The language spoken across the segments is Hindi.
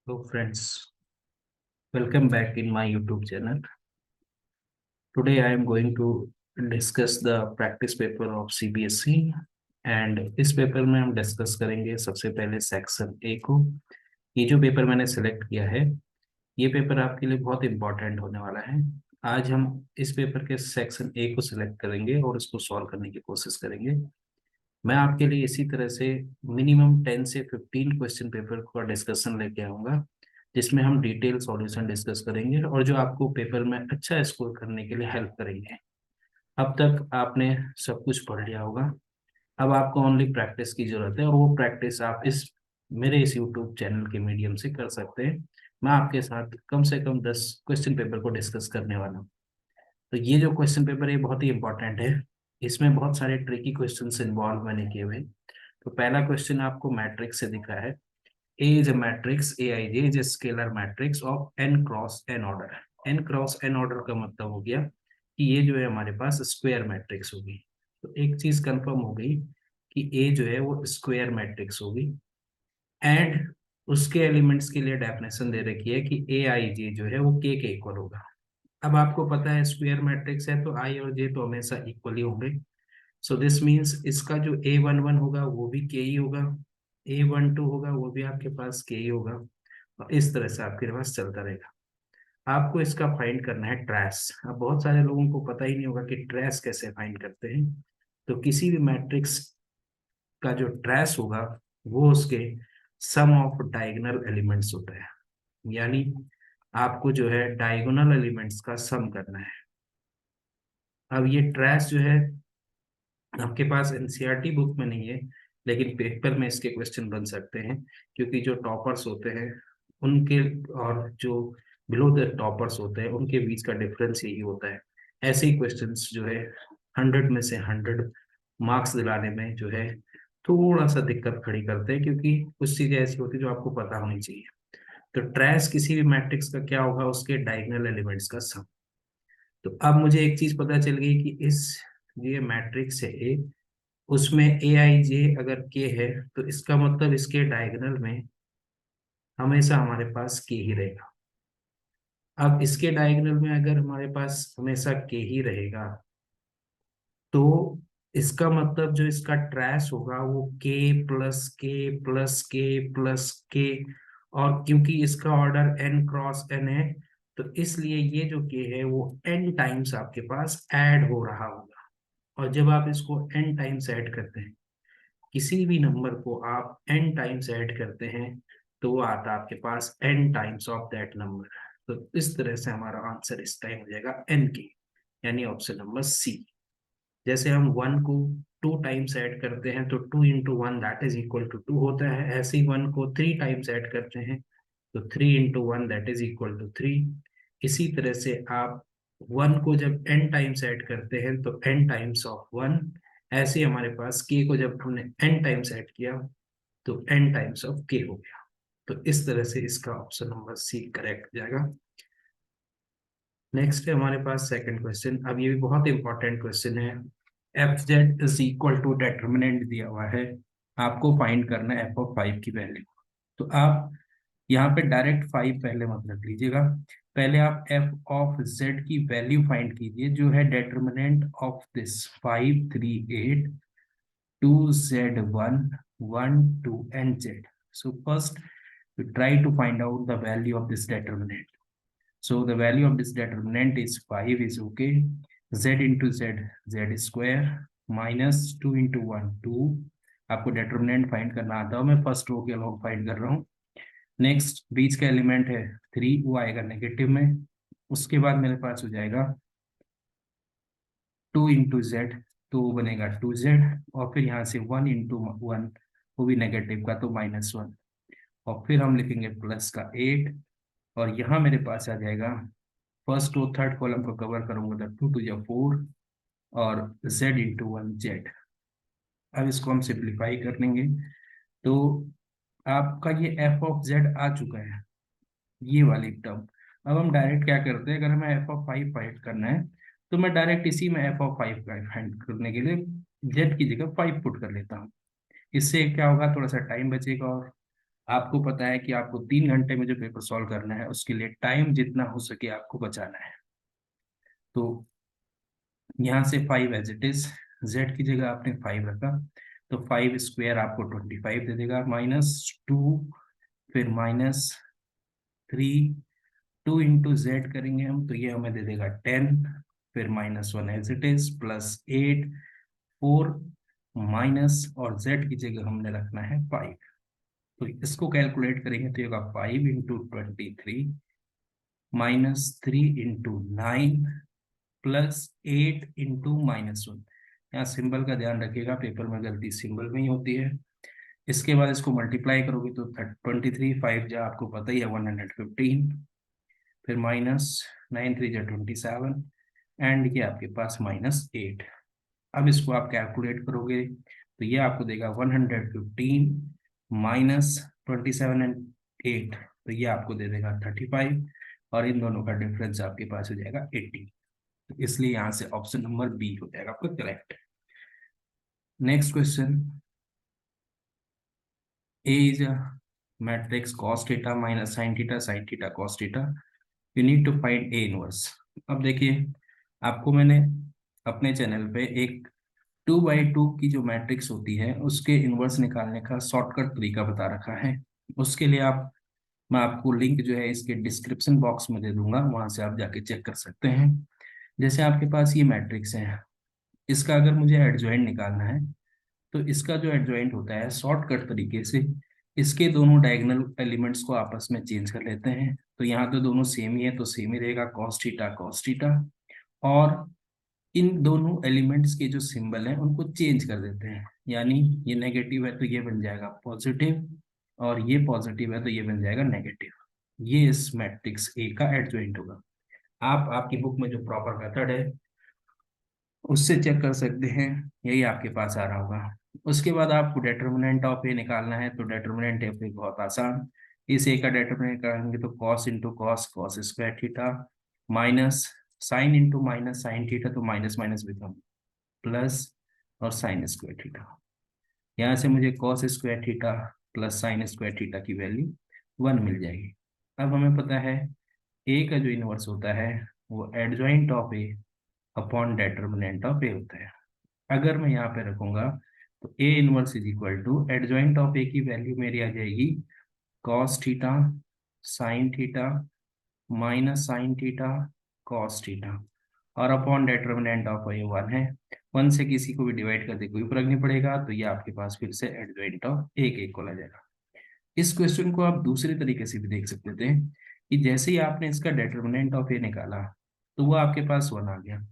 So friends, welcome back in my YouTube channel. Today I am going to discuss the practice paper of CBSE and इस पेपर में हम डिस्कस करेंगे सबसे पहले सेक्शन ए को। ये जो पेपर मैंने सेलेक्ट किया है, ये पेपर आपके लिए बहुत इंपॉर्टेंट होने वाला है। आज हम इस पेपर के सेक्शन ए को सिलेक्ट करेंगे और इसको सॉल्व करने की कोशिश करेंगे। मैं आपके लिए इसी तरह से मिनिमम 10 से 15 क्वेश्चन पेपर का डिस्कशन लेके आऊंगा, जिसमें हम डिटेल सॉल्यूशन डिस्कस करेंगे और जो आपको पेपर में अच्छा स्कोर करने के लिए हेल्प करेंगे। अब तक आपने सब कुछ पढ़ लिया होगा। अब आपको ओनली प्रैक्टिस की जरूरत है और वो प्रैक्टिस आप इस यूट्यूब चैनल के मीडियम से कर सकते हैं। मैं आपके साथ कम से कम 10 क्वेश्चन पेपर को डिस्कस करने वाला हूँ। तो ये जो क्वेश्चन पेपर है बहुत ही इंपॉर्टेंट है। इसमें बहुत सारे ट्रिकी क्वेश्चंस इन्वॉल्व मैंने किए हुए हैं। तो पहला क्वेश्चन आपको मैट्रिक्स से दिखा है। A is a matrix, Aij is a scalar matrix of n cross n order। n cross n order का मतलब हो गया कि ये जो है हमारे पास स्क्वायर मैट्रिक्स होगी। तो एक चीज कंफर्म हो गई कि A जो है वो स्क्वायर मैट्रिक्स होगी। एंड उसके एलिमेंट्स के लिए डेफिनेशन दे रखी है कि Aij जो है वो K के इक्वल होगा। अब आपको पता है स्क्वायर मैट्रिक्स है तो I और J तो हमेशा इक्वल ही होंगे। सो दिस मीन्स इसका जो A11 होगा वो भी के ही होगा, A12 होगा वो भी आपके पास के ही होगा, और इस तरह से आपके पास चलता रहेगा। आपको इसका फाइंड करना है ट्रेस। अब बहुत सारे लोगों को पता ही नहीं होगा कि ट्रेस कैसे फाइंड करते हैं। तो किसी भी मैट्रिक्स का जो ट्रेस होगा वो उसके सम ऑफ डायगोनल एलिमेंट्स होता है। यानी आपको जो है डायगोनल एलिमेंट्स का सम करना है। अब ये ट्रेस जो है आपके पास एनसीईआरटी बुक में नहीं है, लेकिन पेपर में इसके क्वेश्चन बन सकते हैं, क्योंकि जो टॉपर्स होते हैं उनके और जो बिलो द टॉपर्स होते हैं उनके बीच का डिफरेंस यही होता है। ऐसे ही क्वेश्चंस जो है 100 में से 100 मार्क्स दिलाने में जो है थोड़ा सा दिक्कत खड़ी करते हैं, क्योंकि कुछ चीजें ऐसी होती है जो आपको पता होनी चाहिए। तो ट्रेस किसी भी मैट्रिक्स का क्या होगा, उसके डायगोनल एलिमेंट्स का सम। तो अब मुझे एक चीज पता चल गई कि इस ये मैट्रिक्स है ए, उसमें ए आई जे अगर के है तो इसका मतलब इसके डायगोनल में हमेशा हमारे पास के ही रहेगा। अब इसके डायगोनल में अगर हमारे पास हमेशा के ही रहेगा तो इसका मतलब जो इसका ट्रेस होगा वो के प्लस के प्लस के प्लस के, और क्योंकि इसका ऑर्डर एन क्रॉस एन है तो इसलिए ये जो के है वो एन टाइम्स आपके पास ऐड हो रहा होगा। और जब आप इसको एन टाइम्स ऐड करते हैं, किसी भी नंबर को आप एन टाइम्स ऐड करते हैं, तो वो आता है आपके पास N times of that number. तो इस तरह से हमारा आंसर इस टाइम हो जाएगा एन के, यानी ऑप्शन नंबर सी। जैसे हम वन को टू टाइम्स ऐड करते हैं तो two into one that is equal to two होता है, ऐसे ही वन को थ्री टाइम्स ऐड करते हैं तो three into one that is equal to three. इसी तरह से आप वन को जब एन टाइम्स ऐड करते हैं तो एन टाइम्स ऑफ वन, ऐसे ही हमारे पास के को जब हमने एन टाइम्स ऐड किया तो एन टाइम्स ऑफ के हो गया। तो इस तरह से इसका ऑप्शन नंबर सी करेक्ट हो जाएगा। नेक्स्ट है हमारे पास सेकंड क्वेश्चन। अब ये भी बहुत इंपॉर्टेंट क्वेश्चन है। F Z is equal to determinant दिया हुआ है, आपको फाइंड करना है एफ ऑफ फाइव की वैल्यू। तो आप यहाँ पे डायरेक्ट फाइव पहले मत रख लीजिएगा, पहले आप एफ ऑफ जेड की वैल्यू फाइंड कीजिए जो है determinant of this 5 3 8 2 z 1 1 2 and z। So first we try to find out the value of this determinant. So the value of this determinant is 5 is okay. Z into z, z square minus 2 into 1 2। आपको determinant फाइंड करना आता हो, मैं फर्स्ट रो के अलॉन्ग फाइंड कर रहा हूँ। नेक्स्ट बीच का एलिमेंट है 3, वो आएगा नेगेटिव में। उसके बाद मेरे पास हो जाएगा 2 इंटू जेड, तो वो बनेगा 2z। और फिर यहाँ से 1 इंटू 1, वो भी नेगेटिव का तो -1। और फिर हम लिखेंगे प्लस का 8। और यहाँ मेरे पास आ जाएगा फर्स्ट और थर्ड कॉलम को कवर करूंगा तो 2 2 4 और z इंटू 1z। अब इसको हम सिंप्लीफाई कर लेंगे तो आपका ये एफ ऑफ जेड आ चुका है, ये वाली टर्म। अब हम डायरेक्ट क्या करते हैं, अगर हमें एफ ऑफ फाइव फाइंड करना है तो मैं डायरेक्ट इसी में एफ ऑफ फाइव का फाइंड करने के लिए जेड की जगह 5 पुट कर लेता हूँ। इससे क्या होगा, थोड़ा सा टाइम बचेगा और आपको पता है कि आपको 3 घंटे में जो पेपर सॉल्व करना है उसके लिए टाइम जितना हो सके आपको बचाना है। तो यहाँ से 5 एज इट इज, जेड की जगह आपने 5 रखा, तो 5 स्क्वायर आपको 25 दे देगा, -2, फिर -3, 2 इंटू जेड करेंगे हम तो ये हमें दे देगा 10, फिर -1 एज इट इज, +8, 4, माइनस, और जेड की जगह हमने रखना है 5। तो इसको कैलकुलेट करेंगे तो ये होगा 5 × 23, -3 × 9, +8 × -1। यहाँ सिंबल का ध्यान रखिएगा, पेपर में गलती सिंबल में ही होती है। इसके बाद इसको मल्टीप्लाई करोगे तो 23, 5 जा आपको पता ही है 115, फिर -9 3 जा 27, एंड ये आपके पास -8। अब इसको आप कैलकुलेट करोगे तो ये आपको देगा 115 -27 एंड 8, तो ये आपको दे देगा 35, और इन दोनों का डिफरेंस आपके पास हो जाएगा 80। तो इसलिए यहाँ से ऑप्शन नंबर बी हो जाएगा आपका correct. Next question, A is a matrix cos theta minus sin theta cos theta, you need to find A inverse. अब देखिए, आपको मैंने अपने चैनल पे एक 2x2 की जो मैट्रिक्स होती है उसके इनवर्स निकालने का शॉर्टकट तरीका बता रखा है। उसके लिए मैं आपको लिंक जो है इसके डिस्क्रिप्शन बॉक्स में दे दूंगा, वहां से आप जाके चेक कर सकते हैं। जैसे आपके पास ये मैट्रिक्स है, इसका अगर मुझे एडजॉइंट निकालना है तो इसका जो एडजॉइंट होता है शॉर्टकट तरीके से इसके दोनों डायगोनल एलिमेंट्स को आपस में चेंज कर लेते हैं। तो यहाँ तो दोनों सेम ही है तो सेम ही रहेगा, cos थीटा, और इन दोनों एलिमेंट्स के जो सिंबल हैं उनको चेंज कर देते हैं। यानी ये नेगेटिव है तो ये बन जाएगा पॉजिटिव, और ये पॉजिटिव है तो ये बन जाएगा नेगेटिव। ये इस मैट्रिक्स ए का एडजॉइंट होगा। आप आपकी बुक में जो प्रॉपर मेथड है उससे चेक कर सकते हैं, यही आपके पास आ रहा होगा। उसके बाद आपको डिटर्मिनेंट ऑफ ए निकालना है, तो डिटर्मिनेंट ऑफ ए बहुत आसान। इस ए का डिटर्मिनेंट करेंगे तो cos into cos, cos square theta, minus sine into minus sine theta, तो माइनस माइनस बिकम प्लस, और साइन स्क्वायर थीटा। यहाँ से मुझे cos square theta plus sine square theta की वैल्यू 1 मिल जाएगी। अब हमें पता है ए का जो इनवर्स होता है वो adjoint of A upon determinant of A होता है। अगर मैं यहाँ पे रखूंगा तो A inverse is equal to adjoint of A की वैल्यू मेरी आ जाएगी cos theta sine theta minus sine theta cos theta, और अपॉन डिटर्मिनेंट ऑफ ये 1 है। 1 से किसी को भी डिवाइड कर दे कोई फर्क नहीं पड़ेगा, तो ये आपके पास फिर से एडजॉइंट ऑफ ए के इक्वल आ जाएगा। इस क्वेश्चन को आप दूसरे तरीके से भी देख सकते थे कि जैसे ही आपने इसका डिटर्मिनेंट ऑफ ए निकाला तो वो आपके पास 1 आ गया।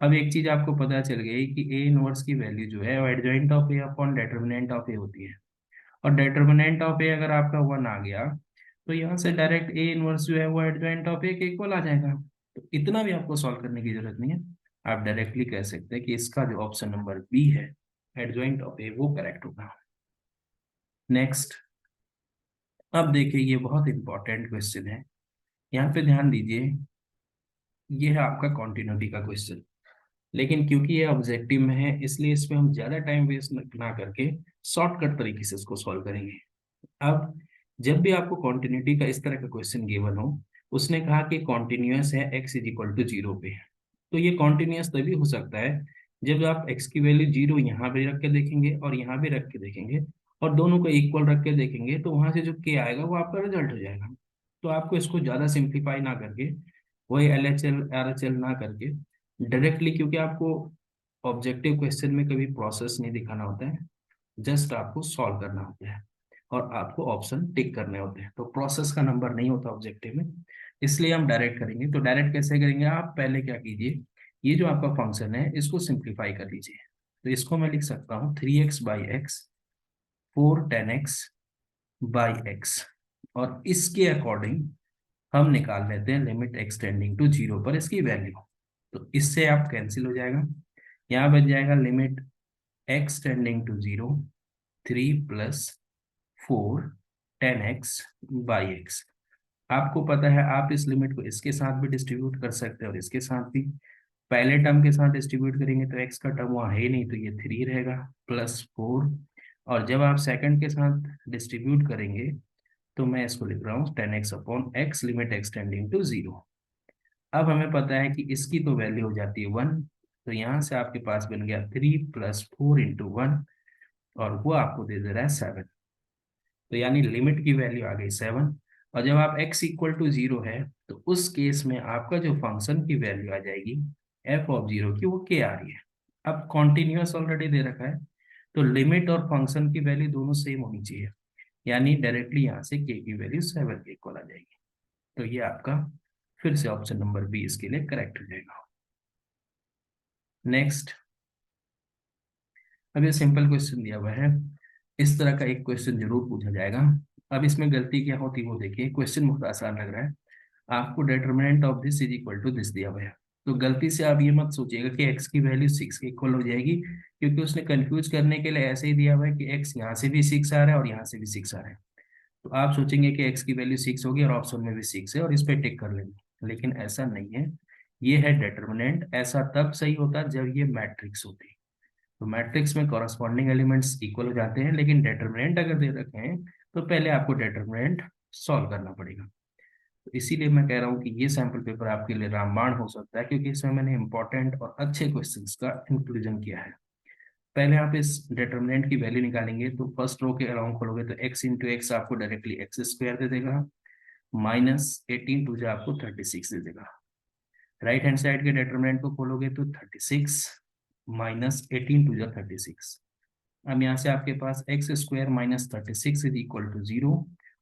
अब एक चीज आपको पता चल गई कि ए इनवर्स की वैल्यू जो है वो adjoint of A upon determinant of A होती है, और डिटर्मिनेंट ऑफ ए अगर आपका 1 आ गया तो यहाँ से डायरेक्ट ए इनवर्स जो है वो एडजॉइंट ऑफ ए के इक्वल आ जाएगा। तो इतना भी आपको सॉल्व करने की जरूरत नहीं है, आप डायरेक्टली कह सकते हैं कि इसका जो ऑप्शन नंबर बी है एडजॉइंट ऑफ ए वो करेक्ट होगा। नेक्स्ट, अब देखिए ये बहुत इंपॉर्टेंट क्वेश्चन है, यहाँ पे ध्यान दीजिए। ये है आपका कॉन्टिन्यूटी का क्वेश्चन, लेकिन क्योंकि ये ऑब्जेक्टिव में है इसलिए इसमें हम ज्यादा टाइम वेस्ट ना करके शॉर्टकट तरीके से इसको सॉल्व करेंगे। अब जब भी आपको कॉन्टिन्यूटी का इस तरह का क्वेश्चन गिवन हो, उसने कहा कि कॉन्टिन्यूअस है x इज इक्वल टू 0 पे, तो ये कॉन्टिन्यूअस तभी हो सकता है जब आप x की वैल्यू 0 यहाँ भी रख के देखेंगे और यहाँ भी रख के देखेंगे, और दोनों को इक्वल रख के देखेंगे, तो वहां से जो k आएगा वो आपका रिजल्ट हो जाएगा। तो आपको इसको ज्यादा सिंप्लीफाई ना करके, वही LHL RHL ना करके डायरेक्टली, क्योंकि आपको ऑब्जेक्टिव क्वेश्चन में कभी प्रोसेस नहीं दिखाना होता है, जस्ट आपको सॉल्व करना होता है और आपको ऑप्शन टिक करने होते हैं, तो प्रोसेस का नंबर नहीं होता ऑब्जेक्टिव में। इसलिए हम डायरेक्ट करेंगे। तो डायरेक्ट कैसे करेंगे, आप पहले क्या कीजिए, ये जो आपका फंक्शन है इसको सिंप्लीफाई कर लीजिए। तो इसको मैं लिख सकता हूँ 3x/x 4 tan x by x, और इसके अकॉर्डिंग हम निकाल लेते हैं लिमिट एक्सटेंडिंग टू 0 पर इसकी वैल्यू। तो इससे आप कैंसिल हो जाएगा, यहाँ बच जाएगा limit extending to 0 3 + 4 tan x/x। आपको पता है आप इस लिमिट को इसके साथ भी डिस्ट्रीब्यूट कर सकते हैं और इसके साथ भी। पहले टर्म के साथ डिस्ट्रीब्यूट करेंगे तो x का टर्म वहाँ है ही नहीं, तो ये 3 रहेगा +4, और जब आप सेकंड के साथ डिस्ट्रीब्यूट करेंगे तो मैं इसको लिख रहा हूँ 10x upon x limit extending to 0। अब हमें पता है कि इसकी तो वैल्यू हो जाती है 1, तो यहाँ से आपके पास बन गया 3 + 4 × 1, और वो आपको दे दे रहा है 7। तो यानी लिमिट की वैल्यू आ गई 7। और जब आप x इक्वल टू 0 है, तो उस केस में आपका जो फंक्शन की वैल्यू आ जाएगी f(0) की, वो k आ रही है। अब कॉन्टिन्यूअस ऑलरेडी दे रखा है, तो लिमिट और फंक्शन की वैल्यू दोनों सेम होनी चाहिए, यानी डायरेक्टली यहाँ से k की वैल्यू 7 के इक्वल आ जाएगी। तो ये आपका फिर से ऑप्शन नंबर बी इसके लिए करेक्ट हो जाएगा। नेक्स्ट, अब ये सिंपल क्वेश्चन दिया हुआ है, इस तरह का एक क्वेश्चन जरूर पूछा जाएगा। अब इसमें गलती क्या होती है वो देखिए, क्वेश्चन बहुत आसान लग रहा है। आपको determinant of this is equal to this दिया हुआ है, तो गलती से आप ये मत सोचिएगा कि x की वैल्यू 6 के इक्वल हो जाएगी, क्योंकि उसने कंफ्यूज करने के लिए ऐसे ही दिया हुआ है कि x यहाँ से भी 6 आ रहा है और यहाँ से भी 6 आ रहा है। तो आप सोचेंगे कि x की वैल्यू 6 होगी और ऑप्शन में भी 6 है और इस पे टिक कर लेंगे, लेकिन ऐसा नहीं है। ये है डिटरमिनेंट, ऐसा तब सही होता है जब ये मैट्रिक्स होती है। तो मैट्रिक्स में कॉरस्पॉन्डिंग एलिमेंट्स इक्वल हो जाते हैं, लेकिन डिटरमिनेंट अगर दे रखे हैं तो पहले आपको डिटरमिनेंट सॉल्व करना पड़ेगा। तो इसीलिए मैं कह रहा हूँ कि ये सैम्पल पेपर आपके लिए रामबाण हो सकता है, क्योंकि इसमें मैंने इंपॉर्टेंट और अच्छे क्वेश्चंस का इंक्लूजन किया है। पहले आप इस डिटरमिनेंट की वैल्यू निकालेंगे, तो फर्स्ट रो के अराउंड खोलोगे तो x इंटू एक्स आपको डायरेक्टली x² दे देगा, -18 जो आपको 36 दे देगा। राइट हैंड साइड के डिटरमिनेंट को खोलोगे तो 36 -18 36। अब यहाँ से आपके पास x² - 36 इज इक्वल टू 0,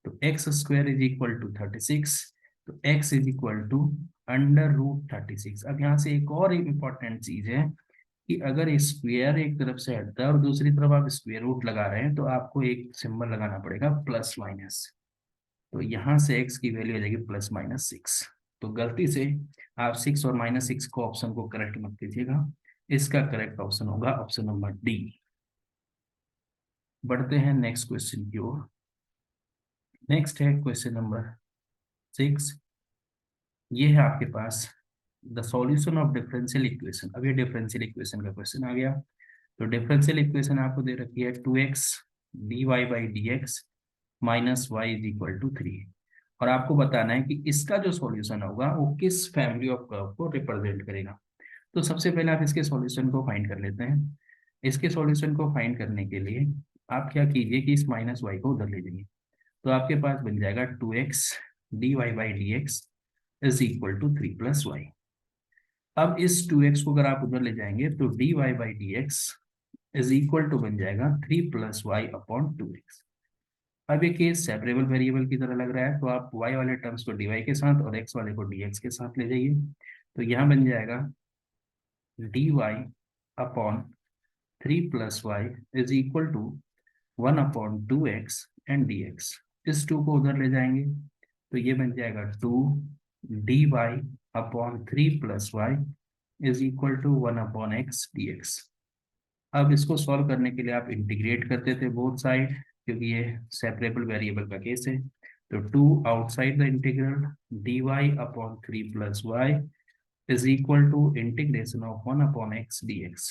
तो x² इज इक्वल टू 36, तो x इज इक्वल टू √36। अब यहाँ से एक और इम्पॉर्टेंट चीज है कि अगर स्क्वायर एक तरफ से हटता है और दूसरी तरफ आप स्क्वायर रूट लगा रहे हैं, तो आपको एक सिंबल लगाना पड़ेगा प्लस माइनस। तो यहाँ से x की वैल्यू आ जाएगी +-6। तो गलती से आप 6 और -6 को ऑप्शन को करेक्ट मत कीजिएगा, इसका करेक्ट ऑप्शन होगा ऑप्शन नंबर डी। बढ़ते हैं नेक्स्ट क्वेश्चन की ओर। नेक्स्ट है क्वेश्चन नंबर 6। ये है आपके पास the solution of differential equation. अब ये डिफरेंशियल इक्वेशन का क्वेश्चन आ गया। तो डिफरेंशियल इक्वेशन आपको दे रखी है 2x dy/dx -y is equal to 3, और आपको बताना है कि इसका जो सॉल्यूशन होगा वो किस फैमिली ऑफ कर्व को रिप्रेजेंट करेगा। तो सबसे पहले आप इसके सॉल्यूशन को फाइंड कर लेते हैं। इसके सॉल्यूशन को फाइंड करने के लिए आप क्या कीजिए कि इस -y को उधर ले जाइए, तो आपके पास बन जाएगा 2x dy/dx is equal to 3 + y। अब इस 2x को अगर आप उधर ले जाएंगे तो dy/dx इज इक्वल टू बन जाएगा 3 + y/2x। अब ये केस सेपरेबल वेरिएबल की तरह लग रहा है, तो आप y वाले टर्म्स को dy के साथ और x वाले को dx के साथ ले जाइए। तो यहाँ बन जाएगा dy/3 + y is equal to 1/2x and dx। इस 2 को उधर ले जाएंगे तो ये बन जाएगा 2 dy/3 + y is equal to 1/x dx। अब इसको सॉल्व करने के लिए आप इंटीग्रेट करते थे बोथ साइड, क्योंकि ये सेपरेबल वेरिएबल का केस है। तो 2 outside the integral dy/3 + y is equal to integration of 1/x dx।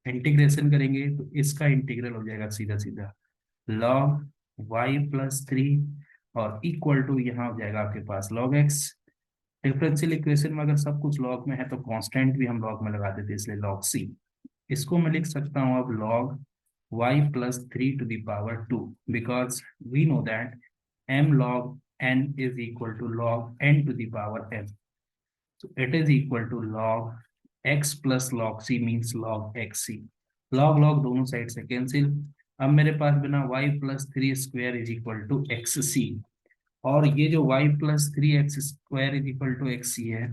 Integration करेंगे तो इसका इंटीग्रल हो जाएगा सीधा सीधा log y+3, और इक्वल टू यहाँ हो जाएगा आपके पास log x। डिफरेंशियल इक्वेशन में अगर सब कुछ लॉग में है तो कांस्टेंट भी हम लॉग में लगा देते, इसलिए log c। इसको मैं लिख सकता हूँ अब log y+3 to the power 2, because we know that m log n is equal to log n to the power n, so it is equal to log x plus log c means log xc। log log दोनों साइड से कैंसिल। अब मेरे पास बना y+3² is equal to X C, और ये जो y+3x² is equal to X C है,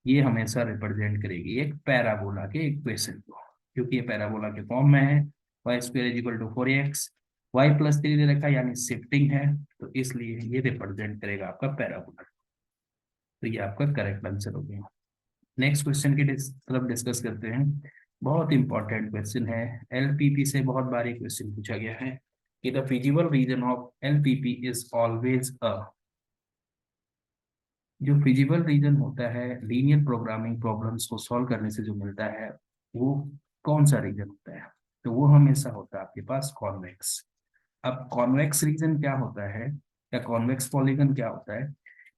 ये हमेशा रिप्रेजेंट करेगी एक पैराबोला के इक्वेशन को, क्योंकि ये पैराबोला के फॉर्म में है। y² is equal to 4x, y+3 दे रखा यानी शिफ्टिंग है, तो इसलिए ये रिप्रेजेंट करेगा आपका पैराबोला। तो ये आपका करेक्ट आंसर हो गया। नेक्स्ट क्वेश्चन की तरफ डिस्कस करते हैं। बहुत इंपॉर्टेंट क्वेश्चन है, एलपीपी से बहुत बार क्वेश्चन पूछा गया है कि the feasible region of LPP is always a. जो फिजिबल रीजन होता है लीनियर प्रोग्रामिंग प्रॉब्लम्स को सॉल्व करने से जो मिलता है, वो कौन सा रीजन होता है? तो वो हमेशा होता है आपके पास कॉन्वेक्स। अब कॉन्वेक्स रीजन क्या होता है? या कॉन्वेक्स पॉलीगन क्या होता है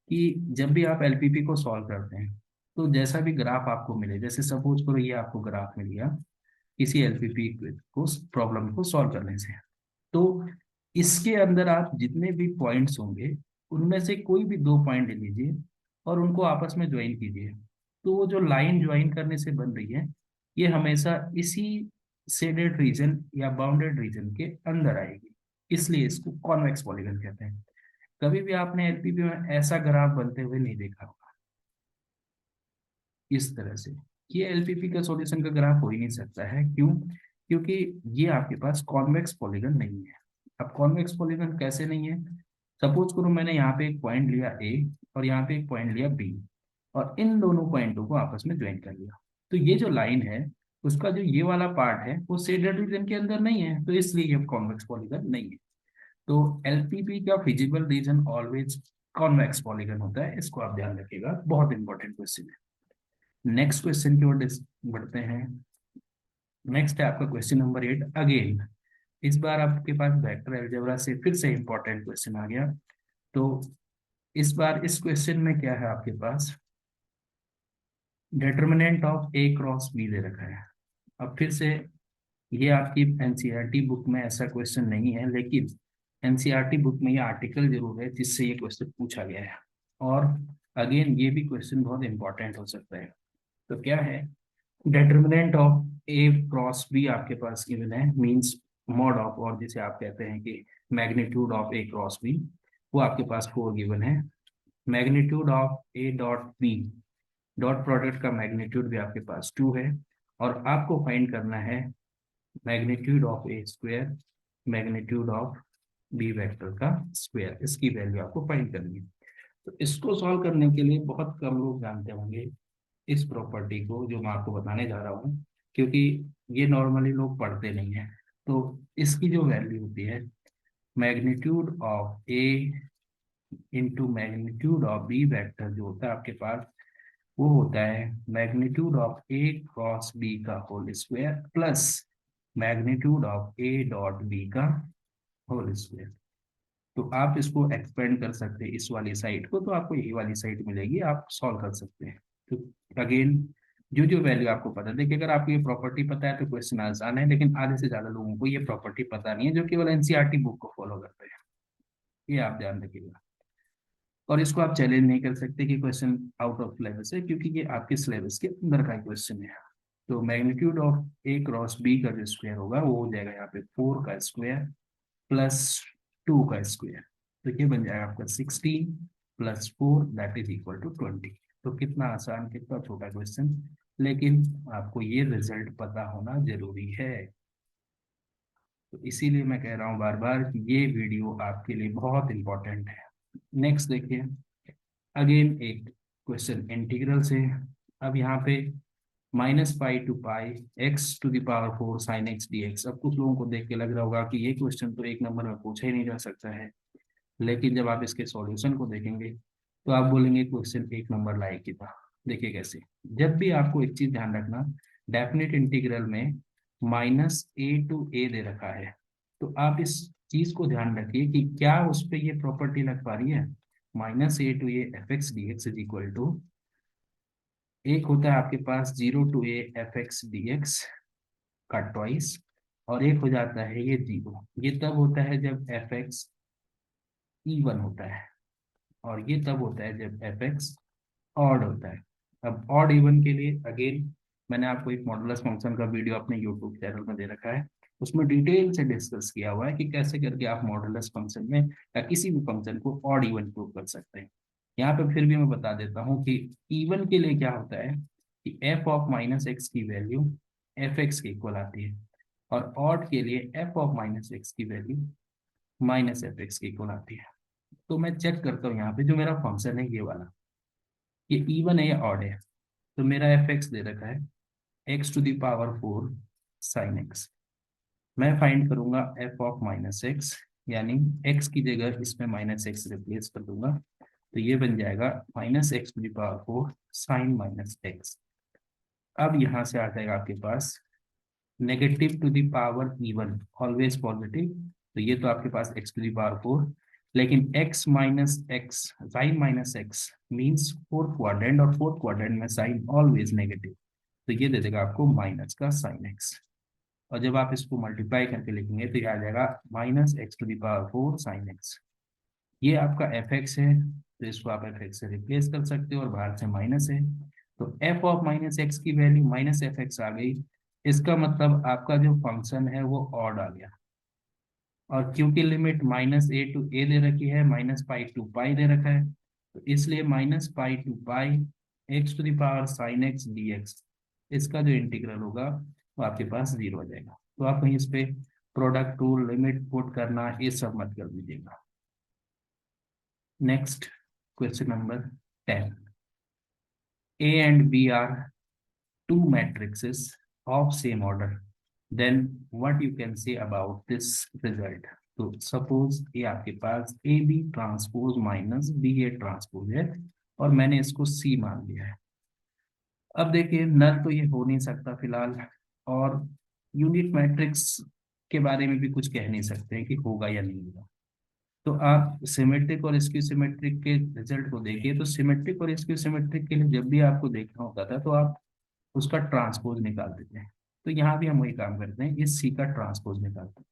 कि जब भी आप एलपीपी को सॉल्व करते हैं तो जैसा भी ग्राफ आपको मिले, जैसे सपोज करो ये आपको ग्राफ मिल गया किसी एलपीपी को प्रॉब्लम को सॉल्व करने से, तो इसके अंदर आप जितने भी पॉइंट्स होंगे उनमें से कोई भी दो पॉइंट ले लीजिए और उनको आपस में ज्वाइन कीजिए। तो वो जो लाइन ज्वाइन करने से बन रही है ये हमेशा इसी शेडेड रीजन या बाउंडेड रीजन के अंदर आएगी, इसलिए इसको कॉन्वेक्स पॉलीगन कहते हैं। कभी भी आपने एलपीपी में ऐसा ग्राफ बनते हुए नहीं देखा होगा इस तरह से। ये एलपीपी का सॉल्यूशन का ग्राफ हो ही नहीं सकता है, क्यों? क्योंकि ये आपके पास कॉन्वेक्स पॉलीगन नहीं है। अब कॉन्वेक्स पॉलीगन कैसे नहीं है? सपोज करो मैंने यहाँ पे एक पॉइंट लिया ए और यहाँ पे एक पॉइंट लिया बी और इन दोनों पॉइंटों को आपस में ज्वाइन कर लिया, तो ये जो लाइन है उसका जो ये वाला पार्ट है वो शेडेड रीजन के अंदर नहीं है, तो इसलिए ये कॉन्वेक्स पॉलीगन नहीं है। तो एलपीपी का feasible region always convex polygon होता है, इसको आप ध्यान रखिएगा, बहुत इंपॉर्टेंट क्वेश्चन है। नेक्स्ट क्वेश्चन की ओर बढ़ते हैं। नेक्स्ट है आपका क्वेश्चन नंबर 8 अगेन। इस बार आपके पास वेक्टर अलजेब्रा से फिर से इंपॉर्टेंट क्वेश्चन आ गया। तो इस बार इस क्वेश्चन में क्या है आपके पास, determinant of A cross B दे रखा है। अब फिर से ये आपकी एनसीईआरटी बुक में ऐसा क्वेश्चन नहीं है, लेकिन एनसीईआरटी बुक में ये आर्टिकल जरूर है जिससे ये क्वेश्चन पूछा गया है। और अगेन ये भी क्वेश्चन बहुत इंपॉर्टेंट हो सकता है। तो क्या है, determinant of A cross B आपके पास गिवन है, मींस मॉड ऑफ, और जिसे आप कहते हैं कि magnitude of A cross B, वो आपके पास 4 गिवन है। Magnitude of A dot B, dot product का मैग्नीट्यूड भी आपके पास 2 है। और आपको फाइंड करना है magnitude of A square, magnitude of B vector का स्क्वायर, इसकी वैल्यू आपको फाइंड करनी है। तो इसको सॉल्व करने के लिए बहुत कम लोग जानते होंगे इस प्रॉपर्टी को जो मैं आपको बताने जा रहा हूँ, क्योंकि ये नॉर्मली लोग पढ़ते नहीं है। तो इसकी जो वैल्यू होती है magnitude of A into magnitude of B vector जो होता है आपके पास, वो होता है magnitude of A cross B का whole square plus magnitude of A dot B का होल स्क्वायर। तो आप इसको एक्सपेंड कर सकते हैं इस वाली साइड को, तो आपको यही वाली साइड मिलेगी, आप सॉल्व कर सकते हैं। तो अगेन जो जो वैल्यू आपको पता है, देखिए अगर आपको ये प्रॉपर्टी पता है तो क्वेश्चन आसान है, लेकिन आधे से ज्यादा लोगों को ये प्रॉपर्टी पता नहीं है जो केवल एनसीईआरटी बुक को फॉलो करते हैं, ये आप ध्यान रखिएगा। और इसको आप चैलेंज नहीं कर सकते कि क्वेश्चन आउट ऑफ सिलेबस है, क्योंकि ये आपके सिलेबस के अंदर का क्वेश्चन है। तो magnitude of A cross B का जो स्क्वायर होगा वो हो जाएगा यहाँ पे 4 का स्क्वायर प्लस 2 का स्क्वायर, तो ये बन जाएगा आपका 16 plus 4 that is equal to 20। तो कितना आसान, कितना छोटा क्वेश्चन, लेकिन आपको ये रिजल्ट पता होना जरूरी है। तो इसीलिए मैं कह रहा हूँ बार बार कि ये वीडियो आपके लिए बहुत इंपॉर्टेंट है। नेक्स्ट देखिए, अगेन एक क्वेश्चन इंटीग्रल से। अब यहाँ पे -pi to pi x to the power 4 sine x D x. अब कुछ लोगों को देख के लग रहा होगा कि ये क्वेश्चन तो एक नंबर में पूछा ही नहीं जा सकता है, लेकिन जब आप इसके सॉल्यूशन को देखेंगे तो आप बोलेंगे क्वेश्चन एक नंबर लायक ही था। देखिए कैसे, जब भी आपको एक चीज ध्यान रखना, डेफिनेट इंटीग्रल में -a to a दे रखा है, तो आप इस चीज को ध्यान रखिए कि क्या उस पर ये प्रॉपर्टी लग पा रही है। -a to a F X D X is equal to, एक होता है आपके पास 0 to a F X D X का ट्वाइस, और एक हो जाता है ये 0। ये तब होता है जब एफ एक्स इवन होता है, और ये तब होता है जब एफ एक्स ऑड होता है। अब ऑड इवन के लिए अगेन मैंने आपको एक मॉडुलस फंक्शन का वीडियो अपने यूट्यूब चैनल में दे रखा है, उसमें डिटेल से डिस्कस किया हुआ है कि कैसे करके आप मॉडुलस फंक्शन में या किसी भी फंक्शन को ऑड इवन प्रूव कर सकते हैं। यहाँ पे फिर भी मैं बता देता हूँ कि इवन के लिए क्या होता है कि एफ ऑफ माइनस एक्स की वैल्यू एफ एक्स के इक्वल आती है, और ऑड के लिए एफ ऑफ माइनस एक्स की वैल्यू माइनस एफ एक्स के इक्वल आती है। तो मैं चेक करता हूँ यहाँ पे जो मेरा फंक्शन है ये वाला, ये इवन है या ऑड है। तो मेरा एफ एक्स दे रखा है x⁴ साइन एक्स। मैं फाइंड करूंगा एफ ऑफ माइनस एक्स, यानी x की जगह इसमें -x रिप्लेस कर दूंगा, तो ये बन जाएगा -x⁴ साइन माइनस एक्स। अब यहाँ से आ जाएगा आपके पास negative to the power even always positive, तो ये तो आपके पास x⁴ लेकिन x minus x, sine minus x means fourth quadrant, और फोर्थ क्वाड्रेंट में साइन ऑलवेज नेगेटिव, तो ये दे देगा आपको माइनस का साइन एक्स। और जब आप इसको मल्टीप्लाई करके लिखेंगे तो ये आ जाएगा minus X to the power 4 sine X. ये आपका एफ एक्स है, तो इसको आप एफ एक्स से रिप्लेस कर सकते हो, और बाहर से माइनस है, तो एफ ऑफ माइनस एक्स की वैल्यू माइनस एफ एक्स आ गई। इसका मतलब आपका जो फंक्शन है वो ऑड आ गया, और क्योंकि लिमिट माइनस ए टू ए दे रखी है, माइनस पाई टू पाई दे रखा है, तो इसलिए minus pi to pi x to the power sine x D X, इसका जो इंटीग्रल होगा वो आपके पास जीरो हो जाएगा। तो आप कहीं इस पे प्रोडक्ट टूल लिमिट पुट करना ये सब मत कर दीजिएगा। Next question number 10, A and B are two matrices of same order, then what you can say about this result? तो सपोज ये आपके पास A B transpose minus B A transpose है, और मैंने इसको सी मान लिया है। अब देखिए नल तो ये हो नहीं सकता फिलहाल, और यूनिट मैट्रिक्स के बारे में भी कुछ कह नहीं सकते हैं कि होगा या नहीं होगा। तो आप सिमेट्रिक और स्क्यू सिमेट्रिक के रिजल्ट को देखिए, तो सिमेट्रिक और स्क्यू सिमेट्रिक के लिए जब भी आपको देखना होता था तो आप उसका ट्रांसपोज निकाल देते हैं। तो यहाँ भी हम वही काम करते हैं, इस सी का ट्रांसपोज निकालते हैं।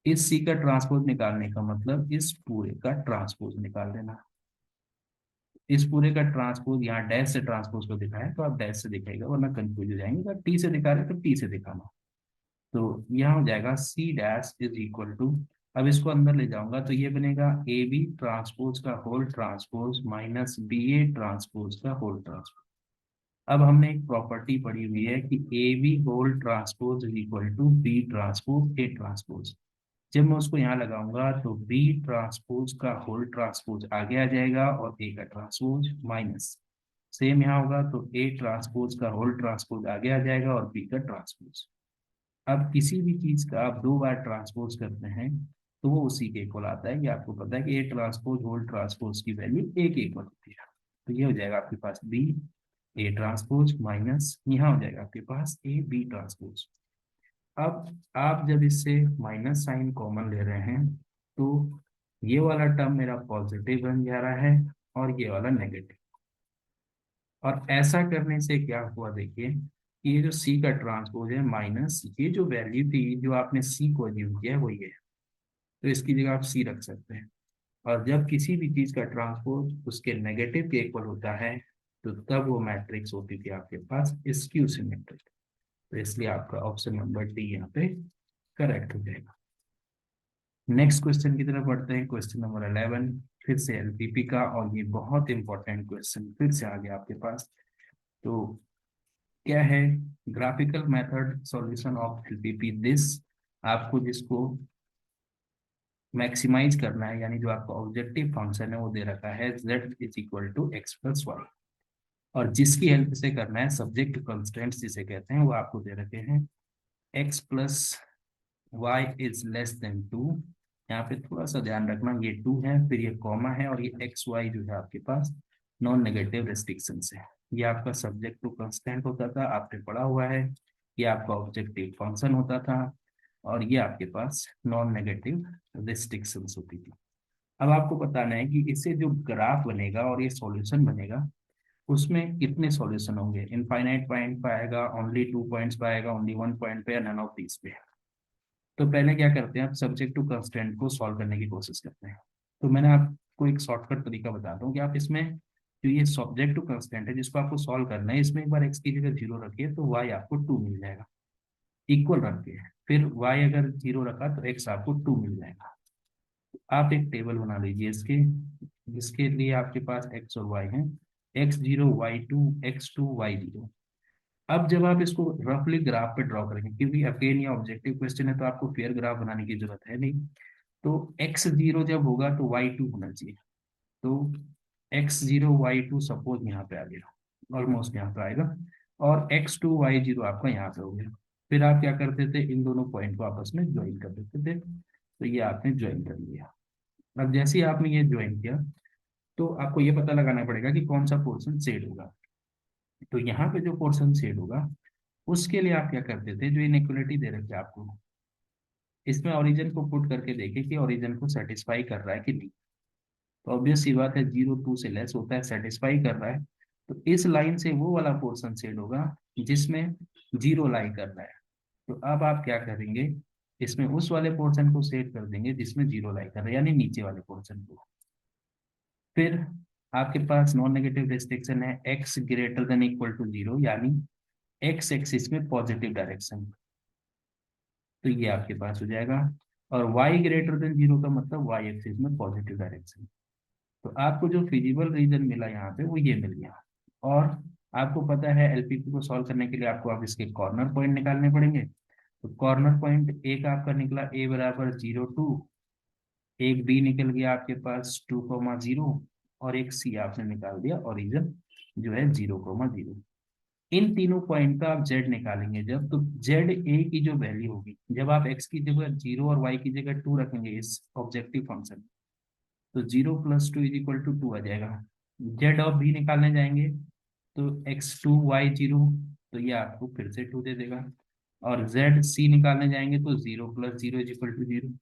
इस सी का ट्रांसपोज निकालने का मतलब इस पूरे का ट्रांसपोज निकाल देना। इस पूरे का ट्रांसपोज यहाँ डैश से ट्रांसपोज को दिखाया तो आप डैश से दिखाएगा, वरना कंफ्यूज हो जाएंगे। अगर टी से दिखा रहे तो टी से दिखाना। तो यहाँ हो जाएगा C dash is equal to, अब इसको अंदर ले जाऊंगा तो ये बनेगा ए बी ट्रांसपोज का whole transpose minus B A transpose का होल ट्रांसपोज। अब हमने एक प्रॉपर्टी पढ़ी हुई है कि A B whole transpose is equal to B transpose A transpose. जब मैं उसको यहाँ लगाऊंगा तो बी ट्रांसपोज का होल ट्रांसपोज आगे आ जाएगा और ए का ट्रांसपोज माइनस, सेम यहाँ होगा तो ए ट्रांसपोज का होल ट्रांसपोज आगे आ जाएगा और बी का ट्रांसपोज। अब किसी भी चीज का आप दो बार ट्रांसपोज करते हैं तो वो उसी के इक्वल आता है। ये आपको पता है कि ए ट्रांसपोज होल ट्रांसपोज की वैल्यू ए के इक्वल होती है। तो ये हो जाएगा आपके पास बी ए ट्रांसपोज माइनस यहाँ हो जाएगा आपके पास ए बी ट्रांसपोज। अब आप जब इससे माइनस साइन कॉमन ले रहे हैं तो ये वाला टर्म मेरा पॉजिटिव बन जा रहा है और ये वाला नेगेटिव। और ऐसा करने से क्या हुआ देखिए कि ये जो सी का ट्रांसपोज है माइनस ये जो वैल्यू थी जो आपने सी को अज्यूम किया है वो ये है, तो इसकी जगह आप सी रख सकते हैं। और जब किसी भी चीज का ट्रांसपोज उसके नेगेटिव के इक्वल होता है तो तब वो मैट्रिक्स होती थी आपके पास स्क्यू सिमेट्रिक। तो इसलिए आपका ऑप्शन नंबर डी यहाँ पे करेक्ट हो जाएगा। नेक्स्ट क्वेश्चन की तरफ बढ़ते हैं, क्वेश्चन नंबर 11, फिर से एलपीपी का, और ये बहुत इंपॉर्टेंट क्वेश्चन फिर से आ गया आपके पास। तो क्या है, graphical method solution of LPP this, आपको जिसको मैक्सिमाइज करना है, यानी जो आपका ऑब्जेक्टिव फंक्शन है वो दे रखा है z is equal to x plus Y, और जिसकी हेल्प से करना है सब्जेक्ट कंस्ट्रेंट्स जिसे कहते हैं वो आपको दे रखे हैं x plus Y is less than two. यहाँ पे थोड़ा सा ध्यान रखना, ये टू है फिर ये कॉमा है और ये एक्स वाई जो है आपके पास नॉन नेगेटिव रेस्ट्रिक्शन है। ये आपका सब्जेक्ट टू कंस्टेंट होता था, आपने पढ़ा हुआ है। ये आपका ऑब्जेक्टिव फंक्शन होता था और ये आपके पास नॉन नेगेटिव रेस्ट्रिक्शंस होती थी। अब आपको बताना है कि इससे जो ग्राफ बनेगा और ये सॉल्यूशन बनेगा उसमें कितने सॉल्यूशन होंगे, इनफाइनाइट पॉइंट पाएगा, ओनली 2 पॉइंट्स पाएगा, ओनली 1 पॉइंट पे, नन ऑफ दीस पे। तो पहले क्या करते हैं, आप सब्जेक्ट टू कंस्ट्रेंट को सॉल्व करने की कोशिश करते हैं। तो मैंने आपको एक शॉर्टकट तरीका बताता हूँ कि आप इसमें जो ये सब्जेक्ट टू कंस्ट्रेंट है जिसको आपको सॉल्व करना है, इसमें एक बार एक्स की जगह 0 रखिए तो वाई आपको 2 मिल जाएगा, इक्वल रख के। फिर वाई अगर 0 रखा तो एक्स आपको 2 मिल जाएगा। आप एक टेबल बना लीजिए इसके, जिसके लिए आपके पास एक्स और वाई है, x0 y2 x2 y0। अब जब आप इसको रफली ग्राफ पे ड्रॉ करेंगे, क्योंकि अगेन ये ऑब्जेक्टिव क्वेश्चन है तो आपको फेयर ग्राफ बनाने की जरूरत है नहीं, तो x0 जब होगा तो y2 होना चाहिए। तो x0 y2 सपोज यहाँ पे आ गया, ऑलमोस्ट यहाँ पे आएगा, और x2 y0 आपका यहाँ पे हो गया। फिर आप क्या करते थे, इन दोनों पॉइंट को आपस में ज्वाइन कर देते थे, तो ये आपने ज्वाइन कर लिया। अब जैसे ही आपने ये ज्वाइन किया तो आपको ये पता लगाना पड़ेगा कि कौन सा पोर्शन शेड होगा। तो यहाँ पे जो पोर्शन शेड होगा उसके लिए आप क्या करते थे, जो इनइक्वालिटी दे रखी है आपको, इसमें ओरिजिन को पुट करके देखें कि ओरिजिन को सेटिस्फाई कर रहा है कि नहीं। तो ऑब्वियस सी बात है 0 2 से लेस होता है, सेटिस्फाई कर रहा है। तो इस लाइन से वो वाला पोर्शन शेड होगा जिसमें 0 लाई कर रहा है। तो अब आप क्या करेंगे, इसमें उस वाले पोर्शन को सेट कर देंगे जिसमें 0 लाई कर रहा है, यानी नीचे वाले पोर्शन को। फिर आपके पास नॉन नेगेटिव रिस्ट्रिक्शन है x greater than equal to 0, यानी x एक्सिस में पॉजिटिव डायरेक्शन। तो ये आपके पास हो जाएगा। और y ग्रेटर देन 0 का मतलब y एक्सिस में पॉजिटिव डायरेक्शन। तो आपको जो फिजिबल रीजन मिला यहाँ पे वो ये मिल गया। और आपको पता है एलपीपी को सॉल्व करने के लिए आपको अब इसके कॉर्नर पॉइंट निकालने पड़ेंगे। तो कॉर्नर पॉइंट एक आपका निकला a बराबर 0 2, एक बी निकल गया आपके पास 2 0, और एक सी आपने निकाल दिया ओरिजिन जो है 0 0। इन तीनों पॉइंट का आप जेड निकालेंगे जब, तो जेड ए की जो वैल्यू होगी, जब आप एक्स की जगह 0 और वाई की जगह 2 रखेंगे इस ऑब्जेक्टिव फंक्शन, तो 0 + 2 = 2 आ जाएगा। जेड ऑफ बी निकालने जाएंगे तो x2 y 0, तो ये आपको फिर से 2 दे देगा। और जेड सी निकालने जाएंगे तो 0 + 0 = 0।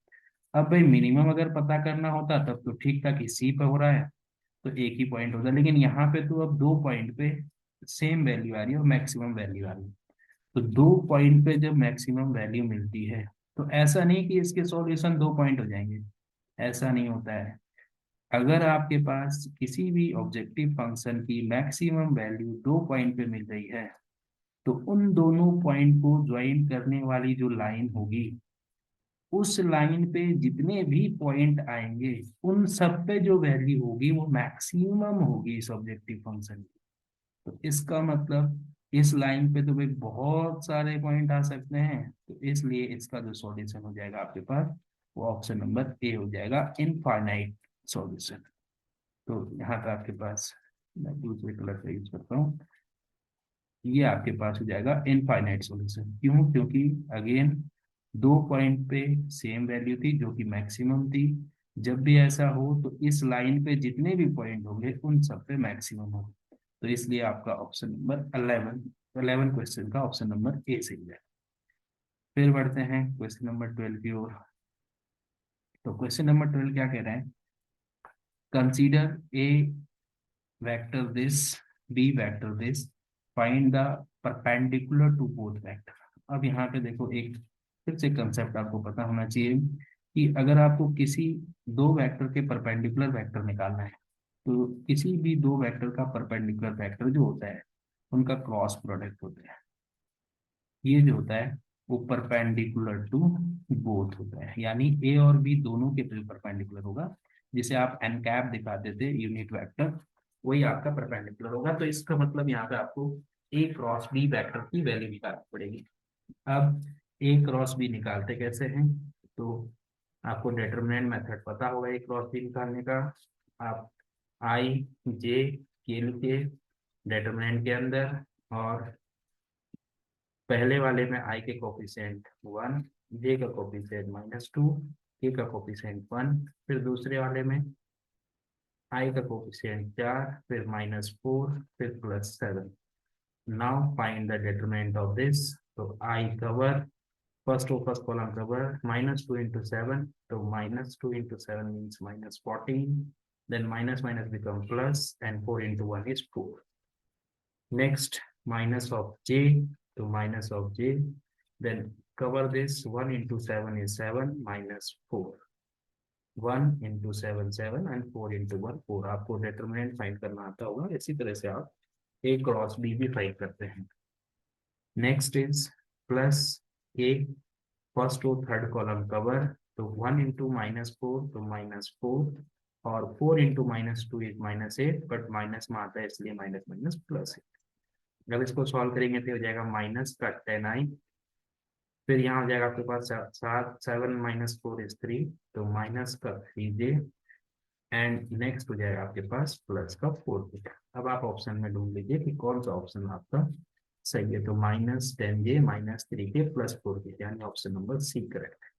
अब भाई मिनिमम अगर पता करना होता तब तो ठीक था कि सी पे हो रहा है तो एक ही पॉइंट होता, लेकिन यहाँ पे तो अब दो पॉइंट पे सेम वैल्यू आ रही है और मैक्सिमम वैल्यू आ रही है। तो दो पॉइंट पे जब मैक्सिमम वैल्यू मिलती है तो ऐसा नहीं कि इसके सॉल्यूशन दो पॉइंट हो जाएंगे, ऐसा नहीं होता है। अगर आपके पास किसी भी ऑब्जेक्टिव फंक्शन की मैक्सिमम वैल्यू दो पॉइंट पे मिल रही है, तो उन दोनों पॉइंट को ज्वाइन करने वाली जो लाइन होगी, उस लाइन पे जितने भी पॉइंट आएंगे उन सब पे जो वैल्यू होगी वो मैक्सिमम होगी इस ऑब्जेक्टिव फंक्शन की। तो इसका मतलब इस लाइन पे तो भाई बहुत सारे पॉइंट आ सकते हैं, तो इसलिए इसका जो सॉल्यूशन हो जाएगा आपके पास वो ऑप्शन नंबर ए हो जाएगा, इनफाइनाइट सॉल्यूशन। तो यहाँ पे आपके पास, मैं दूसरे कलर का यूज करता हूँ, ये आपके पास हो जाएगा इनफाइनाइट सॉल्यूशन। क्यों? क्योंकि अगेन दो पॉइंट पे सेम वैल्यू थी जो कि मैक्सिमम थी। जब भी ऐसा हो तो इस लाइन पे जितने भी पॉइंट होंगे उन सब पे मैक्सिमम हो। तो इसलिए आपका ऑप्शन नंबर 11 क्वेश्चन का ऑप्शन नंबर ए सही है। फिर बढ़ते हैं क्वेश्चन नंबर 12 की ओर। तो क्वेश्चन नंबर 12 क्या कह रहे हैं, consider a vector this, b vector this, find the perpendicular to both vector। अब यहाँ पे देखो एक फिर से कंसेप्ट आपको पता होना चाहिए कि अगर आपको किसी दो वेक्टर के परपेंडिकुलर वेक्टर निकालना है, तो किसी भी दो वेक्टर का परपेंडिकुलर वेक्टर जो होता है उनका क्रॉस प्रोडक्ट होता है। ये जो होता है वो परपेंडिकुलर टू बोथ होता है, यानी ए और बी दोनों के परपेंडिकुलर होगा। जिसे आप एन कैप दिखाते थे यूनिट वेक्टर, वही आपका परपेंडिकुलर होगा। तो इसका मतलब यहाँ पे आपको ए क्रॉस बी वेक्टर की वैल्यू निकालनी पड़ेगी। अब ए क्रॉस बी निकालते कैसे हैं, तो आपको डिटरमिनेंट मेथड पता होगा ए क्रॉस बी निकालने का। आप आई जे के लिखे डिटरमिनेंट के अंदर, और पहले वाले में आई के कोफिशिएंट 1, जे का कोफिशिएंट -2, के का कोफिशिएंट 1। फिर दूसरे वाले में आई का कोफिशिएंट 4, फिर -4, फिर +7। Now find the determinant of this. तो I cover, first column cover, -2 into 7, तो -2 into 7 means -14, then minus minus become plus, and 4 into 1 is 4. Next, minus of j, to minus of j, then cover this, 1 into 7 is 7 minus 4, 1 into 7 7, and 4 into 1 4। आपको डिटरमिनेंट फाइंड करना आता होगा, इसी तरह से आप a क्रॉस b भी फाइंड करते हैं। Next is plus a, first और थर्ड कॉलम कवर, तो 1 into -4 तो -4, और 4 into -2 इज -8, बट माइनस में आता है इसलिए माइनस माइनस प्लस है। जब इसको सॉल्व करेंगे तो हो जाएगा माइनस का 10i। फिर यहाँ हो जाएगा आपके पास 7 -4 is 3, तो माइनस का 3j, एंड नेक्स्ट हो जाएगा आपके पास प्लस का 4j। अब आप ऑप्शन में ढूंढ लीजिए कि कौन सा ऑप्शन आपका सही है। तो -10j -3k +4k, यानी ऑप्शन नंबर सी करेक्ट है।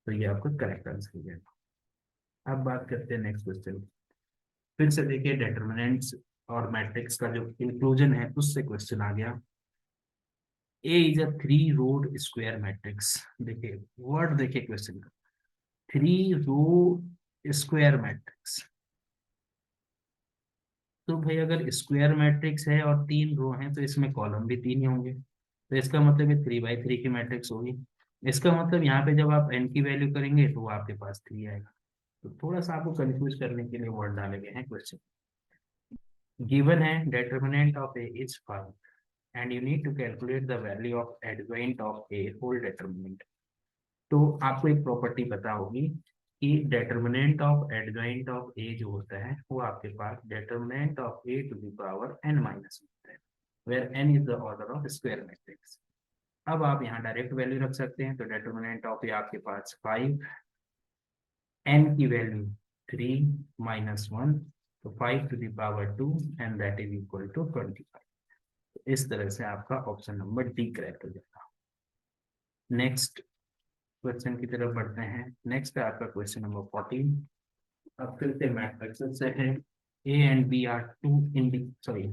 तो ये आपका करेक्ट आंसर हो जाएगा। अब बात करते हैं नेक्स्ट क्वेश्चन। फिर से देखिए डिटरमिनेंट्स और मैट्रिक्स का जो इंक्लूजन है उससे क्वेश्चन आ गया। A is a 3-row square matrix। देखिए वर्ड, देखिए क्वेश्चन का 3-row स्क्वायर मैट्रिक्स। तो भाई अगर स्क्वायर मैट्रिक्स है और 3 रो हैं तो इसमें कॉलम भी 3 ही होंगे, तो इसका मतलब ये 3 बाई 3 की मैट्रिक्स होगी। इसका मतलब यहाँ पे जब आप n की वैल्यू करेंगे तो वो आपके पास 3 आएगा। तो थोड़ा सा आपको कंफ्यूज करने के लिए वर्ड डाले गए हैं क्वेश्चन। गिवन है determinant of a is 5 and you need to calculate the value of adjoint of a whole determinant। तो आपको एक प्रॉपर्टी पता होगी कि determinant of adjoint of a जो होता है वो आपके पास determinant of a to the power n minus होता है, where n is the order of square matrix। अब आप यहाँ डायरेक्ट वैल्यू रख सकते हैं, तो determinant of a आपके पास 5, n की वैल्यू 3 minus 1, तो 5 to the power 2 and that is equal to 25। इस तरह से आपका ऑप्शन नंबर डी करेक्ट हो जाएगा। नेक्स्ट क्वेश्चन की तरफ बढ़ते हैं। नेक्स्ट है आपका क्वेश्चन नंबर 14। अब फिर से मैट्रिक्स से है। A and B are two sorry,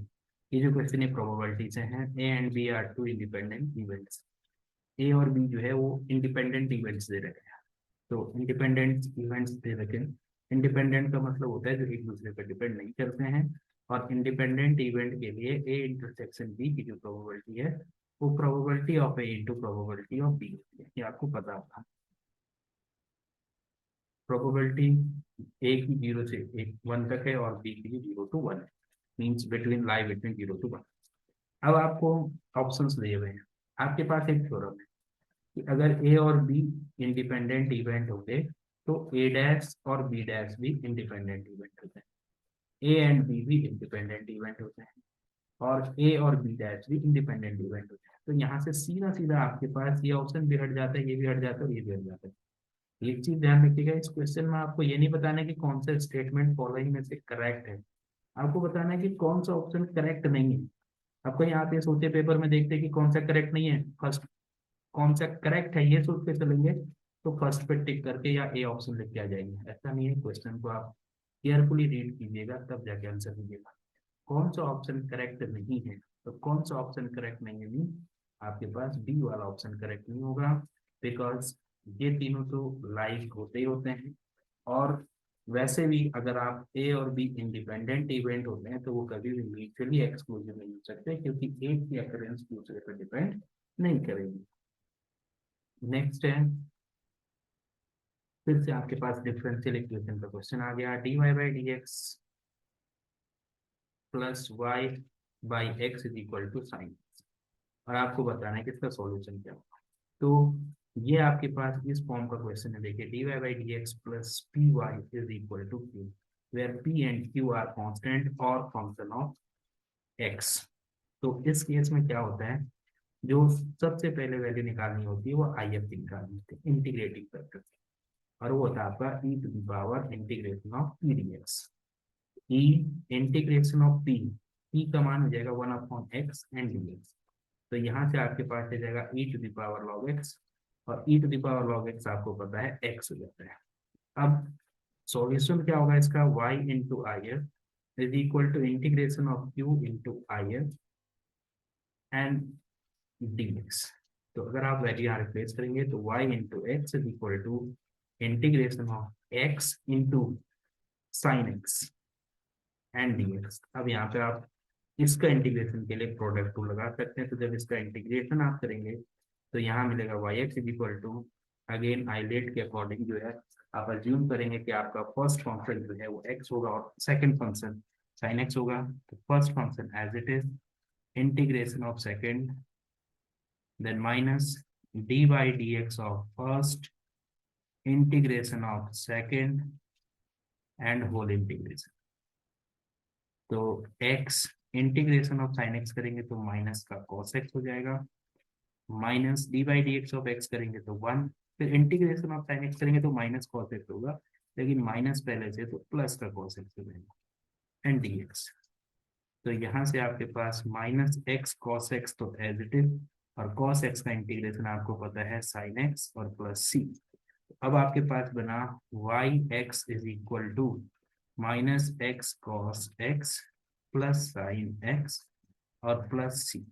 ये जो क्वेश्चन है प्रोबेबिलिटी से है। A and B are two independent events. A और बी जो है वो इंडिपेंडेंट इवेंट्स दे रखे हैं। तो इंडिपेंडेंट इवेंट्स दे रखे हैं। इंडिपेंडेंट का मतलब होता है जो एक दूसरे पर डिपेंड नहीं करते हैं। और इंडिपेंडेंट इवेंट के लिए ए इंटरसेक्शन बी की जो प्रोबेबिलिटी है वो probability of A into probability of B होती है, ये आपको पता होगा। प्रोबेबिलिटी ए की 0 से 1 तक है और बी की 0 to 1 है, means between lie between 0 to 1। अब आपको ऑप्शंस दिए हुए हैं। आपके पास एक थ्योरम है कि अगर ए और बी इंडिपेंडेंट इवेंट होते तो ए डैश और बी डैश भी इंडिपेंडेंट इवेंट होते हैं। ए एंड बी भी इंडिपेंडेंट इवेंट होते हैं और ए और बी डैश भी इंडिपेंडेंट इवेंट होते हैं। तो यहाँ से सीधा सीधा आपके पास ये ऑप्शन भी हट जाता है, ये भी हट जाता है और ये भी हट जाता है। एक चीज ध्यान रखिएगा, इस क्वेश्चन में आपको ये नहीं बताना है कि कौन सा स्टेटमेंट फॉलोइंग में से करेक्ट है, आपको बताना है कि कौन सा ऑप्शन करेक्ट नहीं है। आपको यहाँ पे सोचे पेपर में देखते हैं कि कौन सा करेक्ट नहीं है, फर्स्ट कौन सा करेक्ट है ये सोच के चलेंगे तो फर्स्ट पे टिक करके या ए ऑप्शन लिख के आ जाएंगे। ऐसा नहीं है, क्वेश्चन को आप केयरफुली रीड कीजिएगा तब जाके आंसर दीजिएगा। कौन सा ऑप्शन करेक्ट नहीं है, तो कौन सा ऑप्शन करेक्ट नहीं है मीन आपके पास बी वाला ऑप्शन करेक्ट नहीं होगा, बिकॉज ये तीनों तो लाइक होते ही होते हैं। और वैसे भी अगर आप ए और बी इंडिपेंडेंट इवेंट होते हैं तो वो कभी भी म्यूचुअली एक्सक्लूसिव नहीं हो सकते, क्योंकि एक की अकरेंस दूसरे पर डिपेंड नहीं करेगी। नेक्स्ट है, फिर से आपके पास डिफरेंशियल इक्वेशन का क्वेश्चन आ गया। D Y by D X plus Y by X is equal to sine, और आपको बताना है कि इसका सॉल्यूशन क्या होगा। तो ये आपके पास इस फॉर्म का क्वेश्चन है। देखिए D Y by D X plus P Y is equal to Q, where P and Q are constant और फंक्शन ऑफ एक्स। तो इस केस में क्या होता है, जो सबसे पहले वैल्यू निकालनी होती है वो आई एफ निकालनी होती है, इंटीग्रेटिंग फैक्टर, और वो होता है आपका e to the power integration of P d x. E integration of P, P का मान हो जाएगा 1/x एंड डी एक्स। तो यहाँ से आपके पास आ जाएगा e to the power log x, और e to the power log x आपको पता है एक्स हो जाता है। अब सॉल्यूशन क्या होगा इसका, y into I F is equal to integration of q into I F and d x. तो अगर आप वैल्यू यहाँ रिप्लेस करेंगे तो y into x is equal to integration of x into sine x and d x. अब यहाँ पे आप इसका इंटीग्रेशन के लिए प्रोडक्ट टू लगा सकते हैं। तो जब इसका इंटीग्रेशन आप करेंगे तो यहाँ मिलेगा Y X is equal to, again ILATE के अकॉर्डिंग जो है आप अज्यूम करेंगे कि आपका फर्स्ट फंक्शन जो है वो एक्स होगा और सेकंड फंक्शन साइन एक्स होगा। तो first function as it is integration of second, then minus D by D X of first integration of second and whole integration. तो x integration of sine X करेंगे तो माइनस का कॉस एक्स हो जाएगा, minus D by D X of X करेंगे तो 1, फिर इंटीग्रेशन ऑफ साइन एक्स करेंगे तो माइनस कॉस एक्स होगा, लेकिन माइनस पहले से तो प्लस का कॉस एक्स हो जाएगा एंड डी एक्स। तो यहाँ से आपके पास माइनस एक्स कॉस एक्स तो एज इट इज, और कॉस एक्स का इंटीग्रेशन आपको पता है साइन एक्स और प्लस सी। अब आपके पास बना Y X is equal to minus X cos X plus sine X और प्लस सी।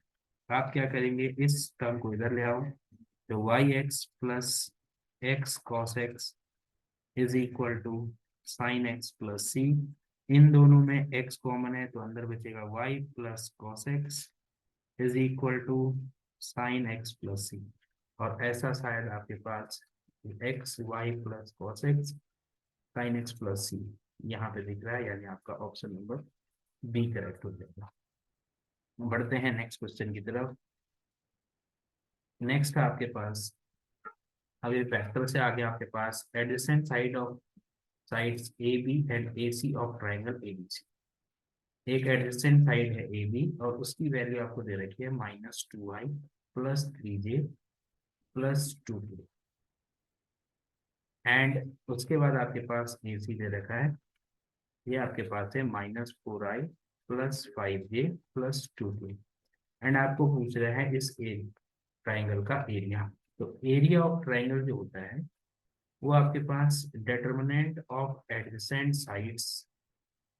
आप क्या करेंगे, इस टर्म को इधर ले आओ, तो y x plus x cos x is equal to sine x plus C इन दोनों में x कॉमन है तो अंदर बचेगा y plus cos x is equal to sine x plus C. और ऐसा शायद आपके पास x y plus cos x sine x plus C यहाँ पे दिख रहा है, यानी आपका ऑप्शन नंबर बी करेक्ट हो जाएगा। बढ़ते हैं नेक्स्ट क्वेश्चन की तरफ। नेक्स्ट है आपके पास, अब ये वेक्टर से आगे आपके पास adjacent side of sides A B and A C of triangle A B C. एक एडजेसेंट साइड है ए बी और उसकी वैल्यू आपको दे रखी है -2i plus 3j plus 2k, and उसके बाद आपके पास ए सी दे रखा है, ये आपके पास है -4i plus 5j plus 2k, and आपको पूछ रहा है इस ट्राइंगल का एरिया। तो एरिया ऑफ ट्राइंगल जो होता है वो आपके पास determinant of adjacent sides,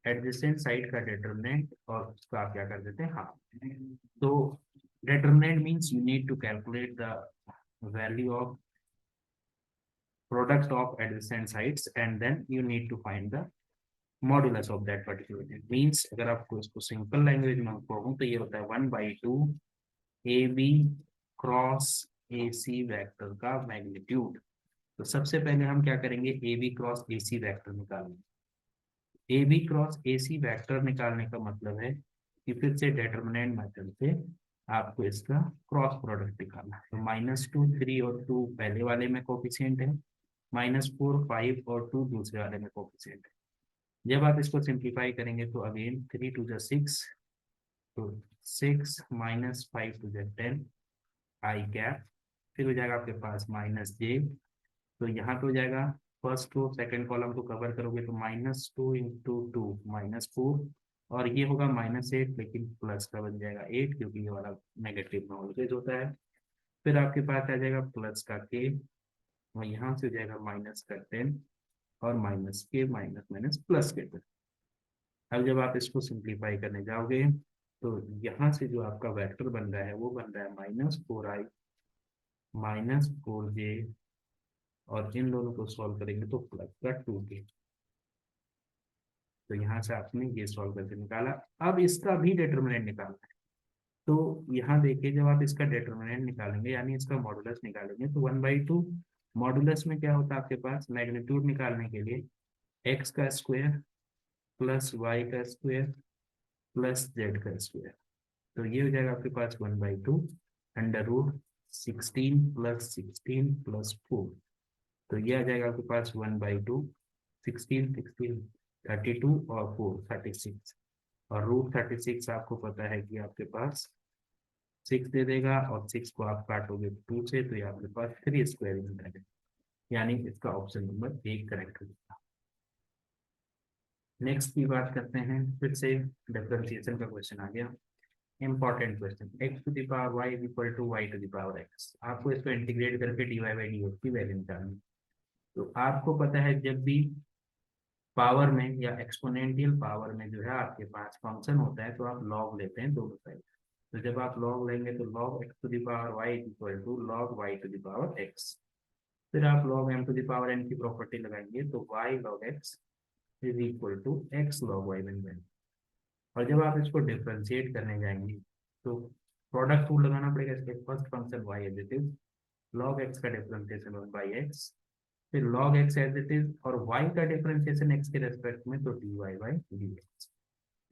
adjacent side का डिटर्मिनेंट और उसका आप क्या कर देते हैं हाफ। तो determinant means you need to calculate the value of product of adjacent sides and then you need to find the modulus of that particular thing. Means अगर आपको इसको सिंपल लैंग्वेज में कहूँ तो ये होता है 1/2 AB क्रॉस AC वेक्टर का मैग्नीट्यूड। तो सबसे पहले हम क्या करेंगे, AB क्रॉस AC वेक्टर निकालेंगे। AB क्रॉस AC वेक्टर निकालने का मतलब है कि फिर से डिटरमिनेंट मेथड से आपको इसका क्रॉस प्रोडक्ट निकालना है। तो -2 3 और 2 पहले वाले में कोफिशिएंट है, -4 5 और 2 दूसरे वाले में कोफिशिएंट है। जब आप इसको सिंप्लीफाई करेंगे तो अगेन 3 2 जा 6, तो 6 -5 2 जा 10 आई कैप, फिर हो जाएगा आपके पास -j, तो यहाँ पे हो जाएगा फर्स्ट रो सेकंड कॉलम को कवर करोगे तो -2 इंटू 2 -4, और ये होगा -8 लेकिन प्लस का बन जाएगा 8 क्योंकि ये वाला नेगेटिव में ऑलवेज होता है। फिर आपके पास आ जाएगा प्लस का k और यहाँ से हो जाएगा माइनस का 10 और माइनस के माइनस माइनस प्लस के 10। अब जब आप इसको सिंप्लीफाई करने जाओगे तो यहाँ से जो आपका वेक्टर बन रहा है वो बन रहा है -4i -4j, और इन दोनों को सॉल्व करेंगे तो प्लस का 2k। तो यहाँ से आपने ये सॉल्व करके निकाला। अब इसका भी डिटर्मिनेंट निकालना है। तो यहाँ देखिए जब आप इसका डिटर्मिनेंट निकालेंगे यानी इसका मॉडुलस निकालेंगे तो 1/2 मॉडुलस में क्या होता है आपके पास, मैग्नीट्यूड निकालने के लिए एक्स का स्क्वायर प्लस वाई का स्क्वायर प्लस जेड का स्क्वायर। तो ये हो जाएगा आपके पास 1/2 √16 प्लस 16 प्लस 4। तो ये आ जाएगा आपके पास 1/2 16 16 32 और 4 36, और √36 आपको पता है कि आपके पास 6 दे देगा, और 6 को आप काटोगे 2 से तो ये आपके पास 3 स्क्वायर इंच है, यानी इसका ऑप्शन नंबर 1 करेक्ट हो जाएगा। नेक्स्ट की बात करते हैं, फिर से डिफरेंशिएशन का क्वेश्चन आ गया, important question. x to the power y is equal to y to the power x। आपको इसको इंटीग्रेट करके dy बाई dx की वैल्यू निकालनी। तो आपको पता है जब भी पावर में या एक्सपोनेंशियल पावर में जो है आपके पास फंक्शन होता है तो आप लॉग लेते हैं दोनों साइड। तो जब आप लॉग लेंगे तो log x to the power y is equal to log y to the power x। फिर आप log m to the power n की प्रॉपर्टी लगाएंगे तो y log x is equal to x log y बन जाएगा। और जब आप इसको डिफरेंशिएट करने जाएंगे तो प्रोडक्ट रूल लगाना पड़ेगा। इसके first function y as it is, log x का डिफरेंशिएशन 1/x, फिर log x as it is, और y का डिफरेंशिएशन x के रेस्पेक्ट में तो dy by dx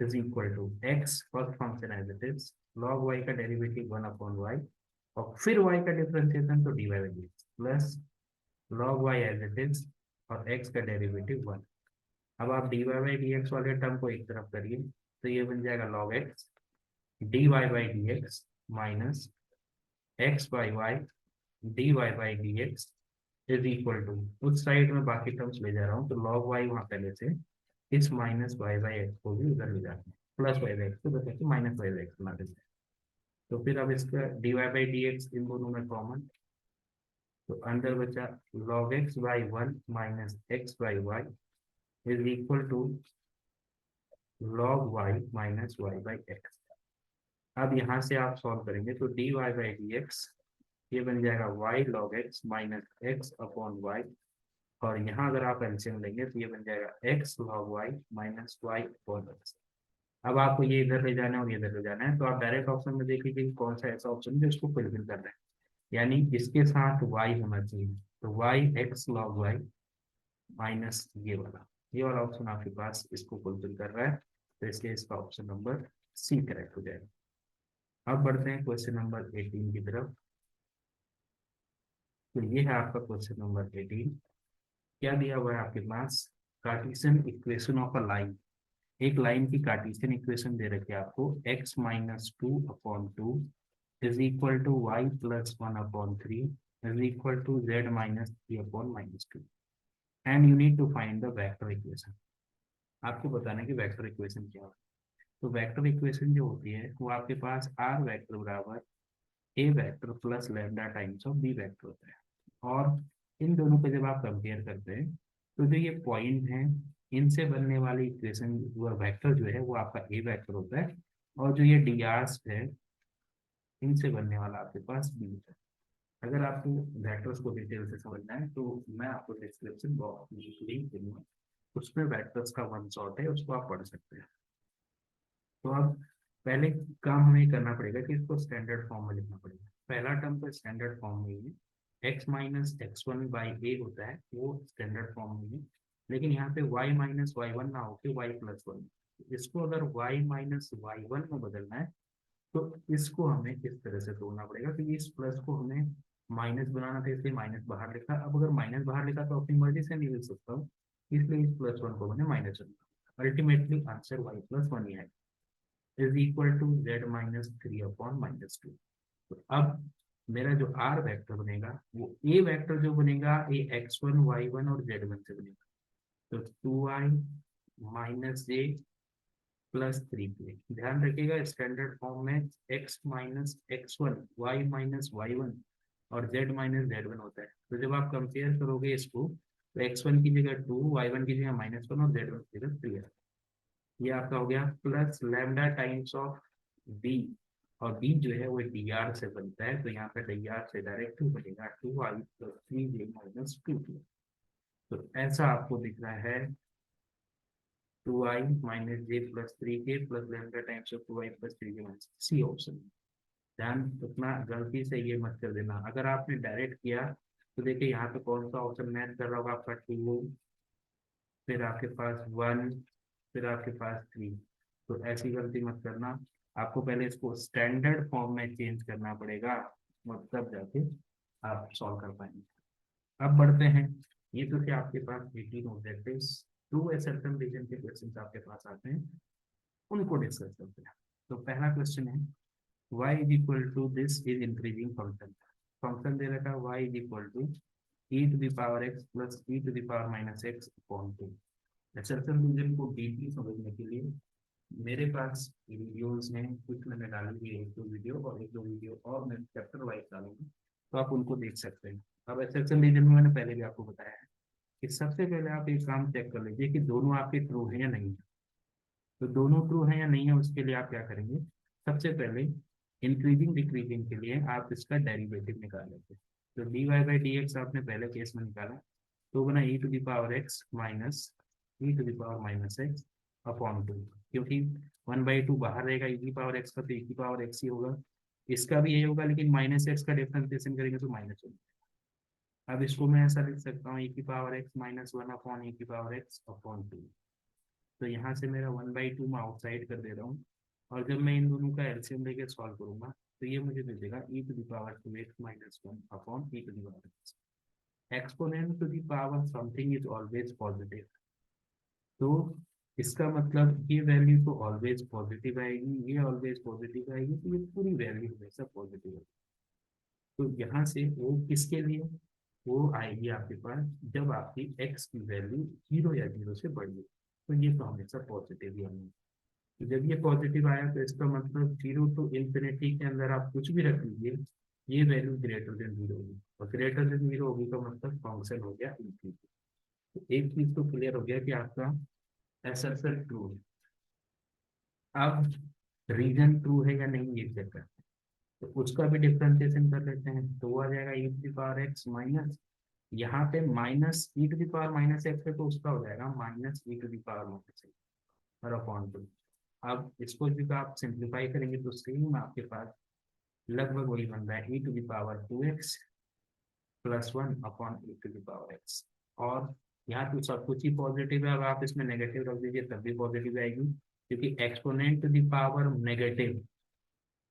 is equal to x first function as it is, log y का डेरिवेटिव 1/y, और फिर y का डिफरेंशिएशन तो dy by dx plus log y as it is और x का डेरिवेटिव 1। अब आप dy बाई dx वाले टर्म को एक तरफ करिए तो ये बन जाएगा log x dy by dx minus x by y dy by dx is equal to, उस साइड में बाकी टर्म्स ले जा रहा हूँ तो log y वहाँ पहले से इस माइनस y बाई x को भी उधर ले जाते हैं, प्लस y बाई x को बचा के माइनस y बाई x बना देते हैं। तो फिर अब इसका dy बाई dx इन दोनों में कॉमन, तो अंदर बचा log x by 1 minus x by y is equal to log y minus y by x। अब यहाँ से आप सॉल्व करेंगे तो dy बाई dx ये बन जाएगा y log x minus x upon y और यहाँ अगर आप एलसीएम लेंगे तो ये बन जाएगा X log Y minus Y upon X. अब आपको ये इधर ले जाना है और ये इधर ले जाना है, तो आप डायरेक्ट ऑप्शन में देख लीजिए कि कौन सा ऐसा ऑप्शन है जो इसको फुलफिल कर रहा है, यानी इसके साथ y होना चाहिए, तो y X log Y minus ये वाला ऑप्शन आपके पास इसको फुलफिल कर रहा है, तो इसलिए इसका ऑप्शन नंबर सी करेक्ट हो जाएगा। अब बढ़ते हैं क्वेश्चन नंबर 18 की तरफ। तो ये है आपका क्वेश्चन नंबर 18। क्या दिया हुआ है आपके पास, Cartesian equation of a line. एक लाइन की कार्टेशियन इक्वेशन दे रखी है आपको, x minus two upon two is equal to y plus one upon three is equal to z minus three upon minus two, and you need to find the vector equation. आपको बताना है कि वेक्टर इक्वेशन क्या है। तो वेक्टर इक्वेशन जो होती है वो आपके पास आर वेक्टर बराबर a vector plus lambda times of B vector होता है। और इन दोनों को जब आप कंपेयर करते हैं तो जो ये पॉइंट है इनसे बनने वाली इक्वेशन वो वेक्टर जो है वो आपका ए वेक्टर होता है, और जो ये डी आर्स है इनसे बनने वाला आपके पास बी है। अगर आपको वेक्टर्स को डिटेल से समझना है तो मैं आपको डिस्क्रिप्शन बॉक्स में लिंक दूंगा, उसमें वेक्टर्स का वन शॉट है, उसको आप पढ़ सकते हैं। तो अब पहले काम हमें करना पड़ेगा कि इसको स्टैंडर्ड फॉर्म में लिखना पड़ेगा। पहला टर्म तो स्टैंडर्ड फॉर्म में ही है, x minus x one by a होता है, वो स्टैंडर्ड फॉर्म में है। लेकिन यहाँ पे y माइनस वाई वन ना होकर y प्लस वन, इसको अगर y माइनस वाई वन में बदलना है तो इसको हमें इस तरह से तोड़ना पड़ेगा, क्योंकि इस प्लस को हमें माइनस बनाना था इसलिए माइनस बाहर लिखा। अब अगर माइनस बाहर लिखा तो अपनी मर्जी से नहीं लिख सकता हूँ, इसलिए इस प्लस वन को मैंने माइनस रखा। Ultimately answer y plus one ही है, is equal to z minus three upon minus two. तो अब मेरा जो आर वेक्टर बनेगा वो ए वेक्टर जो बनेगा ये एक्स वन वाई वन और जेड वन से बनेगा। तो टू आई माइनस जे प्लस थ्री के, ध्यान रखिएगा स्टैंडर्ड फॉर्म में X minus x one Y minus Y one और जेड माइनस जेड वन होता है। तो जब आप कंपेयर करोगे इसको तो एक्स वन की जगह टू, वाई वन की जगह माइनस वन और जेड वन की जगह थ्री है। ये आपका हो गया plus lambda times of B, और बी जो है वो डी आर से बनता है, तो यहाँ पे डी आर से डायरेक्ट टू बनेगा, two i plus three j minus two. तो ऐसा आपको दिख रहा है, two I minus J plus three k plus lambda times of two i plus three j minus C option. ध्यान रखना, गलती से ये मत कर देना। अगर आपने डायरेक्ट किया तो देखिए यहाँ पे कौन सा ऑप्शन मैच कर रहा होगा आपका, टू, फिर आपके पास वन, फिर आपके पास थ्री। तो ऐसी गलती मत करना, आपको पहले इसको स्टैंडर्ड फॉर्म में चेंज करना पड़ेगा, मतलब जाके आप सॉल्व कर पाएंगे। अब बढ़ते हैं, ये तो क्या आपके पास 18 ऑब्जेक्टिव्स टू असर्टेन रीजन के क्वेश्चंस आपके पास आते हैं, उनको डिस्कस करते हैं। तो पहला क्वेश्चन है y is equal to this is increasing function। Function दे रखा है y is equal to e to the power x plus e to the power minus x upon 2। A certain reason को डीपली समझने के लिए मेरे पास वीडियोस हैं, कुछ मैंने डाली हुई है, एक दो वीडियो और एक दो वीडियो और मैं चैप्टर वाइज डालूंगा, तो आप उनको देख सकते हैं। अब एक्सेप्शन रीजन में मैंने पहले भी आपको बताया है कि सबसे पहले आप एक काम चेक कर लीजिए कि दोनों आपके ट्रू है या नहीं है। तो दोनों ट्रू है या नहीं है उसके लिए आप क्या करेंगे, सबसे पहले इंक्रीजिंग डिक्रीजिंग के लिए आप इसका डेरिवेटिव निकाल लेते हैं। तो d Y by D x आपने पहले केस में निकाला, तो बना e to the power x minus e to the power minus x upon two, क्योंकि वन बाई टू बाहर रहेगा, ई की पावर एक्स का तो ई की पावर एक्स ही होगा, इसका भी यही होगा, लेकिन माइनस एक्स का डिफरेंशिएशन करेंगे तो माइनस होगा। अब इसको मैं ऐसा लिख सकता हूँ, ई की power x minus one upon e की पावर एक्स अपॉन टू। तो यहाँ से मेरा वन बाई टू मैं आउटसाइड कर दे रहा हूँ, और जब मैं इन दोनों का एलसीएम लेके सॉल्व करूंगा तो ये मुझे दे देगा e to the power two x minus one upon e to the power x. Exponent to the power something is always positive, तो इसका मतलब ये वैल्यू तो ऑलवेज पॉजिटिव आएगी, ये ऑलवेज पॉजिटिव आएगी, तो ये पूरी वैल्यू हमेशा पॉजिटिव है। तो यहाँ से वो किसके लिए, वो आएगी आपके पास जब आपकी एक्स की वैल्यू जीरो या जीरो से बढ़ी, तो ये तो हमेशा पॉजिटिव ही आएगी। तो जब ये पॉजिटिव आया तो इसका मतलब जीरो टू इंफिनिटी के अंदर आप कुछ भी रख लीजिए, ये वैल्यू ग्रेटर देन जीरो होगी, और ग्रेटर देन जीरो होगी का मतलब फंक्शन हो गया इंफिनिटी। तो एक चीज तो क्लियर हो गया कि आपका एसएसएल ट्रू है। अब रीजन ट्रू है या नहीं ये चेक करते हैं, तो उसका भी डिफ्रेंसिएशन कर लेते हैं, तो वो आ जाएगा e to the power x minus यहाँ पे minus e to the power minus x है तो उसका हो जाएगा minus e to the power minus x और अपॉन टू। अब इसको जब आप सिंप्लीफाई करेंगे तो सेम आपके पास लगभग वही बन रहा है e to the power two x plus one upon e to the power x. और यहाँ तो सब कुछ ही पॉजिटिव है, अब आप इसमें नेगेटिव रख दीजिए तब भी पॉजिटिव आएगी, क्योंकि exponent to the power negative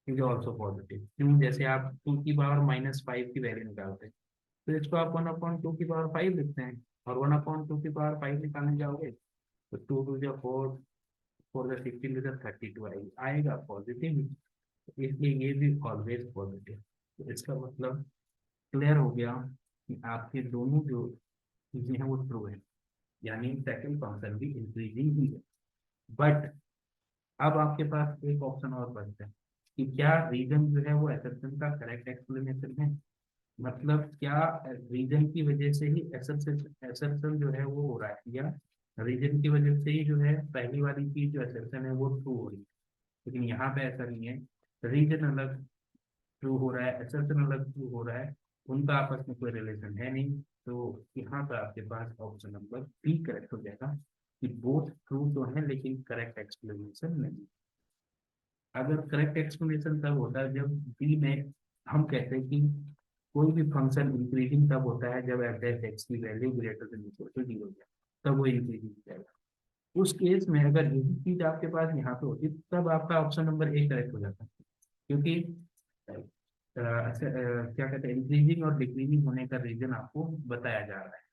is also positive. क्यों? जैसे आप टू की पावर माइनस फाइव की वैल्यू निकालते हैं तो इसको आप वन अपॉन टू की पावर फाइव लिखते हैं, और वन अपॉन टू की पावर फाइव निकालने जाओगे तो टू टू जो फोर, फोर जो सिक्सटीन जो 32 आएगा पॉजिटिव, इसलिए ये भी ऑलवेज पॉजिटिव। तो इसका मतलब क्लियर हो गया कि आपके दोनों जो चीजें हैं वो ट्रू है, यानी सेकंड फंक्शन भी इंक्रीजिंग ही है। बट अब आपके पास एक ऑप्शन और बचता है कि क्या रीजन जो है वो असम्पशन का करेक्ट एक्सप्लेनेशन है, मतलब क्या रीजन की वजह से ही असम्पशन जो है वो हो रहा है, या रीजन की वजह से ही जो है पहली वाली चीज जो असम्पशन है वो ट्रू हो रही है। लेकिन यहाँ पे ऐसा नहीं है, रीजन अलग ट्रू हो रहा है, असम्पशन अलग ट्रू हो रहा है, उनका आपस में कोई रिलेशन है नहीं। तो यहाँ पर आपके पास ऑप्शन नंबर बी करेक्ट हो जाएगा कि बोथ ट्रू तो है लेकिन करेक्ट एक्सप्लेनेशन नहीं। अगर करेक्ट एक्सप्लेनेशन तब होता है जब बी में हम कहते हैं कि कोई भी फंक्शन इंक्रीजिंग तब होता है जब एफ एफ एक्स की value greater than equal to zero जाए, तब वो इंक्रीजिंग जाएगा। उस केस में अगर यही चीज आपके पास यहाँ पे होती तब आपका ऑप्शन नंबर ए करेक्ट हो जाता, क्योंकि क्या कहते हैं इंक्रीजिंग और डिक्रीजिंग होने का रीजन आपको बताया जा रहा है।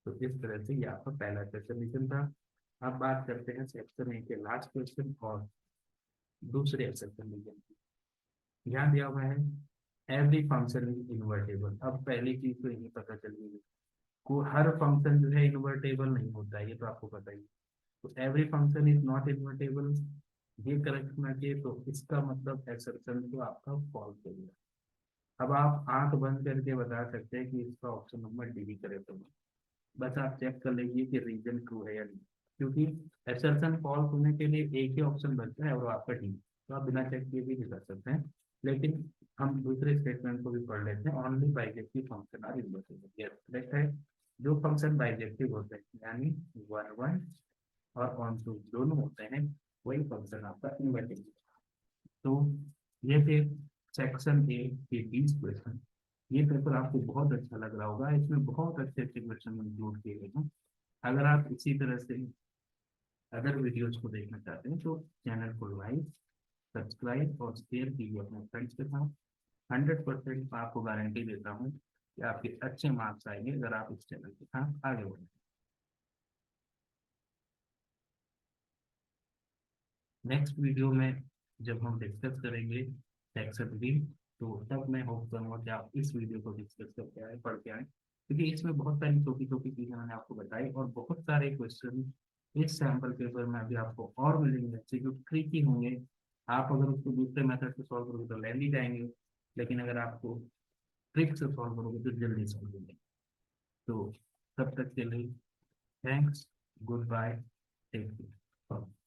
तो इस तरह से ये आपका पहला क्वेश्चन था। अब बात करते हैं सेक्शन ए के लास्ट क्वेश्चन और दूसरे सेक्शन रीजन की। यहाँ दिया हुआ है एवरी फंक्शन इज इन्वर्टेबल। अब पहली चीज तो यही पता चल गई को हर फंक्शन जो है इन्वर्टेबल नहीं होता है, ये तो आपको पता ही है। तो every function is not invertible, ये करेक्ट होना चाहिए, तो इसका मतलब एक्सेप्शन तो आपका फॉल्स हो गया। अब आप आंख बंद करके बता सकते हैं कि इसका ऑप्शन नंबर डी करेक्ट होगा। बस आप चेक कर लीजिए कि रीजन ट्रू है या नहीं, क्योंकि एक्सेप्शन फॉल्स होने के लिए एक ही ऑप्शन बचता है और वो आपका डी, तो आप बिना चेक किए भी नहीं कर सकते हैं। लेकिन हम दूसरे स्टेटमेंट को भी पढ़ लेते हैं, only bijective function are invertible. Yes correct है, जो फंक्शन बाइजेक्टिव होते हैं यानी वन वन और ऑन टू दोनों होते हैं वही फंक्शन आपका इन्वर्टेबल। तो ये थे सेक्शन ए के 20 क्वेश्चन। ये पेपर आपको बहुत अच्छा लग रहा होगा, इसमें बहुत अच्छे अच्छे क्वेश्चन इंक्लूड किए गए हैं। अगर आप इसी तरह से अदर वीडियोस को देखना चाहते हैं तो चैनल को लाइक सब्सक्राइब और शेयर कीजिए अपने फ्रेंड्स के साथ। 100% आपको गारंटी देता हूँ कि आपके अच्छे मार्क्स आएंगे अगर आप इस चैनल के साथ आगे बढ़ें। नेक्स्ट वीडियो में जब हम डिस्कस करेंगे सेक्शन बी, तो तब मैं होप करूँगा कि आप इस वीडियो को डिस्कस करके आए, पढ़ के आए, क्योंकि इसमें बहुत सारी छोटी छोटी चीज़ें मैंने आपको बताई और बहुत सारे क्वेश्चन इस सैम्पल पेपर में अभी आपको और मिलेंगे अच्छे जो ट्रिकी होंगे। आप अगर उसको दूसरे मेथड से सॉल्व करोगे तो लेंदी जाएंगे, लेकिन अगर आपको ट्रिक से सॉल्व करोगे तो जल्दी सॉल्व होंगे। तो तब तक के लिए thanks, goodbye, take care.